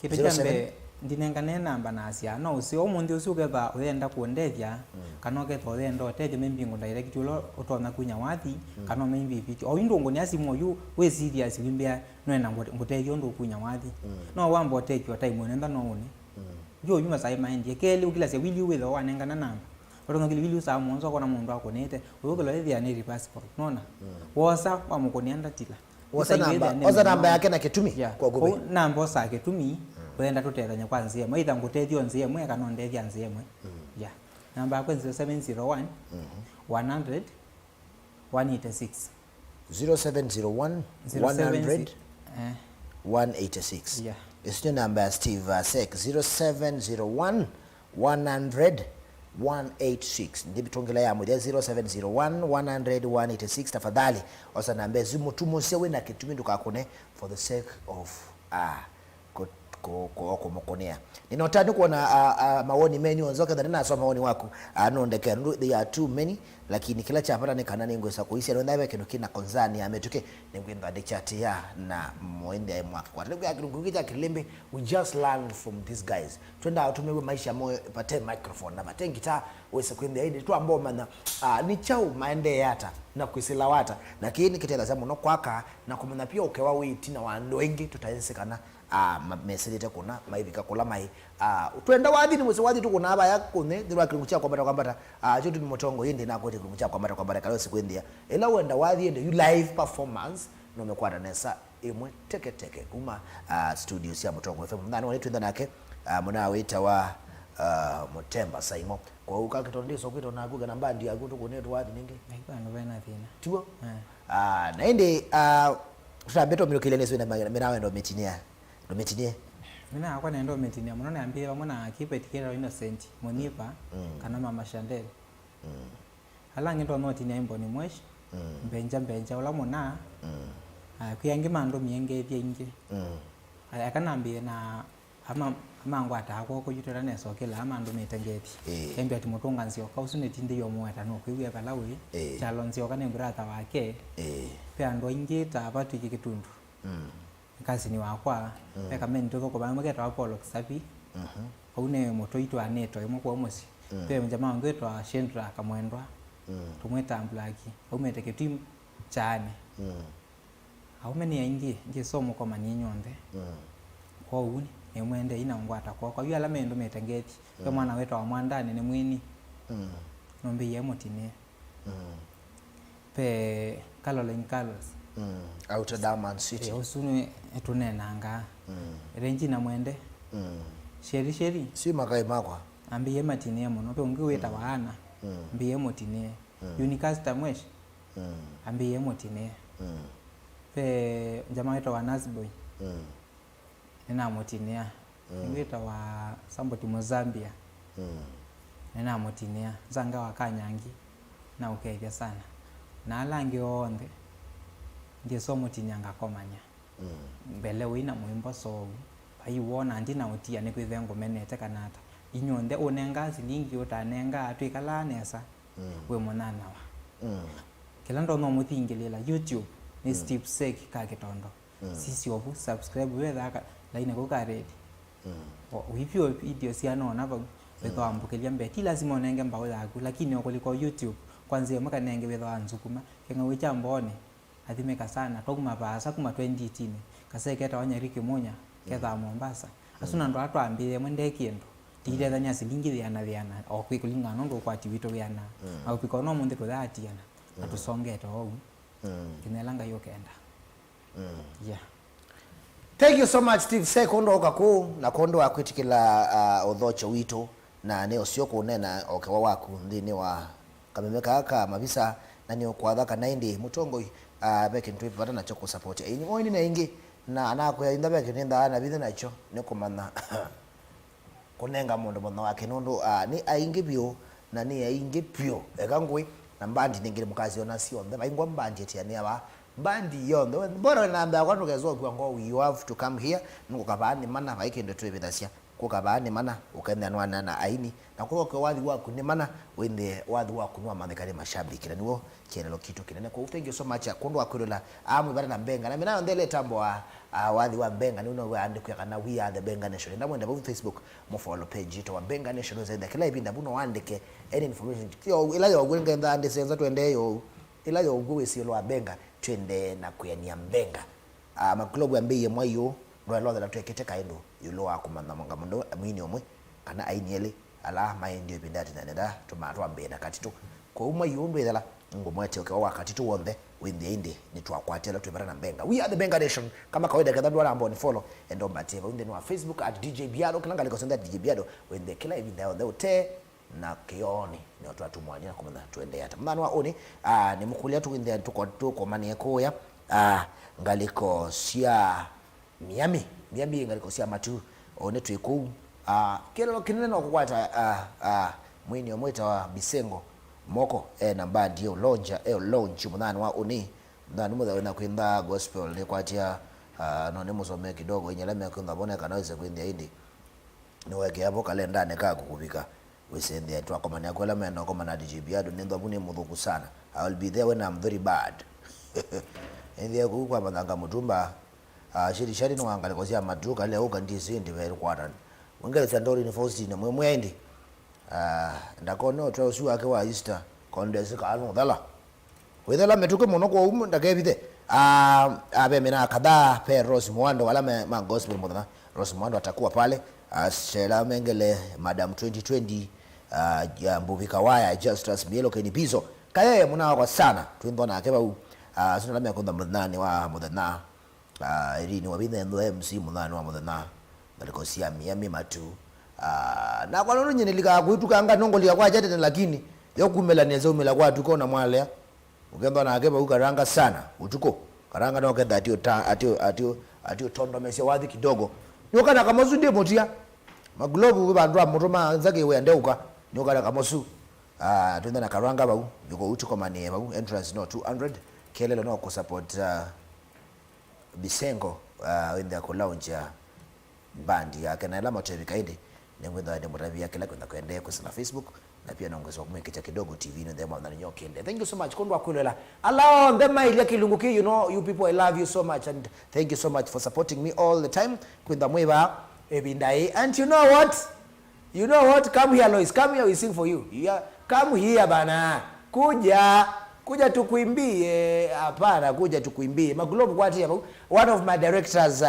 kitu jambe ndinengane namba na asia no usi omundi usugetha uenda kuondethia kanoke thothe tete membingo direct ulo utona kunya wathi kano membi fiti o indongo ni asimo yu we serious wimbia no na ngotethio ndo kunya wathi no wambo take your time nenda no one yo yuma sai mind yekeli ukila se will you with wanengana namba otonga kili will you sa monzo kona mundu akonete uyokelo ethia ni passport nona wosa wa mukonianda tila wosa namba yake na kitumi kwa gobe namba osa kitumi wenda tutethanya kwa nzie mwe itha ngutethio nzie mwe kana ndethia nzie mwe ya namba yako 0701 100 186 0701 100 186 yeah is your number Steve Sek 0701 100 186 ndibi tongela ya moja 0701 100 186 tafadhali osa namba zimu tumusewe na kitumi ndukakone for the sake of ko mokonea ninotani kuona maoni menyu nzoka ndana nasoma maoni wako anondeke they are too many lakini kila chapata ni kanani ngwesa kuisi ndo kindu kina konzani ametuke ngwenda de chat ya na moende mwaka kwa leo yakungita Kililimbi we just learn from these guys twenda tumewe maisha moyo pate microphone na pate guitar wese kwenda hidi tu ambao mana ni chau maende yata na kuisila wata lakini kitela zamu no kwaka na kumana pia ukewa witi na wando wengi tutaensekana message te kuna maivika kula mai twenda wathi ni mwese wathi tukuna aba yakune ndirwa kirucha kwambata chotu ni motongo yende na kote kirucha kwambata kalo sikwendia ela wenda wathi ende you live performance no mekwata nesa imwe teke kuma studios ya Motongo FM ndani wale twenda nake muna wita wa Mutemba Saimo kwa uka Kitondiso kwito na kuga namba ndi akutu kunetu wathi ningi naikwa novena thina tiwo na ende tutabeto milokilelezo na menawe ndo metinia mina akwa nendo metinia muno naambia bamwe na kipetikera innocent monipa kana mama Chandel halangi ndo noti ni imboni mwesh mbenja ula mona kuyangi mando mienge thia ingi akanambia na ama ngwata ko yutera neso kila amando metengeti embe ati mutunga nzio kausune tinde yo mweta no kwiwe balawe chalo nzio kana brata wake pe ando ingi ta batu kitundu kasi ni wakwa eka mendo ko ba mweke ta Apollo Kisapi une moto itu aneto imoko omosi pe mjama wangu eto Shendra kamwendwa tumweta amblaki umete team chane aumeni yaingi nge somo kwa maninyonde kwa uni emwende ina ngwata kwa hiyo ala mendo metengeti kwa mwana wetu wa mwandani ni mwini nombe yemotine pe Caroline Carlos out of Diamond City usunu etunenanga renji na mwende sheri si makai makwa ambiye matine mono pe ungi weta waana ambiye motine unicasta mwesh ambiye motine pe jamaa wetu wa Nasboy nina motinea ngita wa Samboti Mozambia nina motinea zanga wakanyangi na ukeja sana na alangi onde ndiye somo tinyanga komanya mbele wina muimbo so paiwona ndina utia ne kwithengo menete kanata inyonde onenga zilingi utanenga atwikala nesa we monana wa kila ndo no muthingilila YouTube ni Steve Sek ka Kitondo sisi obu subscribe we thaka laina ko ka ready hivyo video siano na ba beto ambukelia mbeti lazima onenge mbao yaku lakini okoliko YouTube kwanza maka nenge beto anzukuma kenga wicha mbone athimeka sana tokuma basa kuma 2018 kaseketa wanyariki monya ketha Mombasa asuna ndo atwambire mwende kindu tire thanya silingi thiana okwikulinga ndo kwati wito yana au pikono munde ko thatiana atusongeta ogu kinelanga yokenda yeah. Thank you so much Steve Sek kondo okaku na kondo akwitikila odhocho wito na ne osioko nena okewa waku ndini wa kamemeka aka mabisa na ni kwa kana indi mutongo beke ntwe bata na choko support ini moini na ingi na anako ya inda beke nenda na bithe nacho nikumana kunenga mundu muno wake nundu ni aingi bio na ni aingi pio ekangwe na mbandi ningire mukazi ona sio the baingwa mbandi etiania ba mbandi yondo bora na amba kwanu kezo kwa ngo you have to come here ngukabani mana baikende twebitasia kukabani mana ukenda nwana na aini na kwa wathi waku ni mana wende wathi waku nwa mathekare mashabiki na niwo kienelo kitu kinene kwa thank you so much kundu akwirula amu bara na Mbenga na mina ndele tambo wathi wa Mbenga ni uno andiko kana we are the Mbenga Nation ndamwe ndabo Facebook mo follow page to wa Mbenga Nation zaida kila ibinda buno wandike any information ila yo gwenga ndande senza twende yo ila yo gwe silo wa Mbenga twende na kuyania Mbenga maklobu ambiye mwayo ndo lo da twekete kaindo yulo akumanda monga mundo mwini omwe kana ainiele ala maendio bindati na nenda tumatwa mbena katito kwa umwe yundo idala ngomwete okay wakati tu wonde windi indi ni twakwatela twebara na Mbenga we are the Mbenga Nation kama kawaida kadha wala ambao ni follow endo mbateva winde no Facebook at DJ Biado kila ngaliko senda DJ Biado winde kila hivi ndio the te na kioni ni watu atumwani na kumana tuende hata mwana wa oni ni mkulia tu winde tuko mani yako ya ngaliko sia Miami ngaliko sia matu one tuiku kila kinene no kukwata mwini omweta wa Bisengo moko na mbandi yo lonja launch mwana wa oni ndani mudha na kwenda gospel ni kwatia no nemusome kidogo inyeleme kwenda bona kanaweza kwenda hindi ni weke hapo kalenda ne ka kukubika wesende atwa kama ni akwela meno kama na DJ Biado nendo abune mudhuku sana I will be there when I'm very bad ndiye kwa madanga mutumba shiri no angale kozia maduka leo kandisi ndi veri kwatan wengele sandori ni Faustine mwemwe ndi ndakono twa ake wa Easter kondesi kanu dala wedala metuke mono kwa umu ndakebite abe mena kada pe Rose Mwando wala ma gospel modana Rose Mwando atakuwa pale shela mengele madam 2020 ya mbuvika waya Justus Mielo kenibizo kaye muna kwa sana twindona akeba sina lamya konda mudani wa modana irini wabine ndo MC mudani wa modana balikosia Miami matu na kwa nini nilika kuituka anga nongolia kwa jate lakini yokumela neza umela kwa tuko na mwale ukenda na akeba ukaranga sana utuko karanga na ukenda atio tondo mese wathi kidogo nyokana kama zunde motia maglobu bandwa motoma nzake we ndeuka nyokana kama su twenda na karanga bau yuko utuko manie bau entrance no 200 kelelo no ko support Bisengo in the lounge bandi yake na alama tevikaide nengwenda de moravia kila kwenda kwende kwa Facebook na pia naongeza kumwekea kidogo TV no them na nyokende. Thank you so much kondwa kulela allow them my ile kilunguki you know you people I love you so much and thank you so much for supporting me all the time kwenda mweba ebindai and you know what come here Lois come here we sing for you yeah come here bana kuja tukuimbie hapana kuja tukuimbie maglobe kwati hapo one of my directors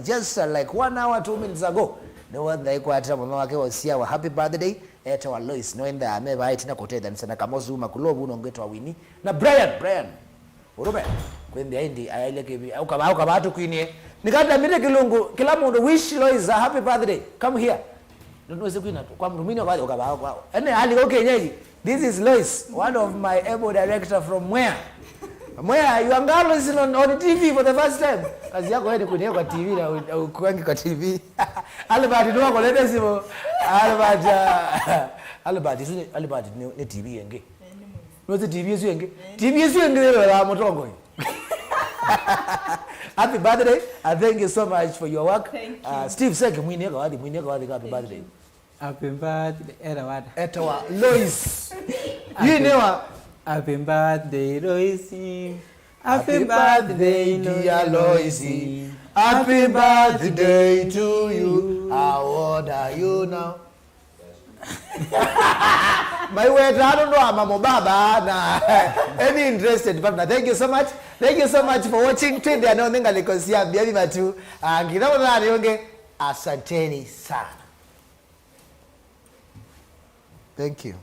just like 1 hour 2 minutes ago no one they kwata mama wake wasia wa happy birthday eto wa Lois no enda ameba itina koteda sana kama zuma globe unongetwa wini na Brian urobe kwende aindi ayeleke au kama watu kwinie nikata mire kilungu kila mundu wish Lois a happy birthday come here ndio kwina kwa mrumini wa ukaba kwao ene hali okay nyeji. This is Lois, one of my able director from where you are girl is on TV for the first time. Kazi yako hadi kunia kwa TV na ukwangi kwa TV. Albert ndio wako leta simo. Albert ni TV yenge. Nozi TV yesu yenge. TV yesu yenge la motongo. Happy birthday. I thank you so much for your work. Steve Sek mwini yako hadi happy birthday. Happy birthday Etawa Lois. You know happy birthday Lois. Happy birthday dear Lois. Happy birthday to you. How old are you now? My way I don't know I'm baba na any interested partner. Thank you so much. Thank you so much for watching. Twende anaonenga likosia biabi matu. Ngina na nionge asanteni sana. Thank you.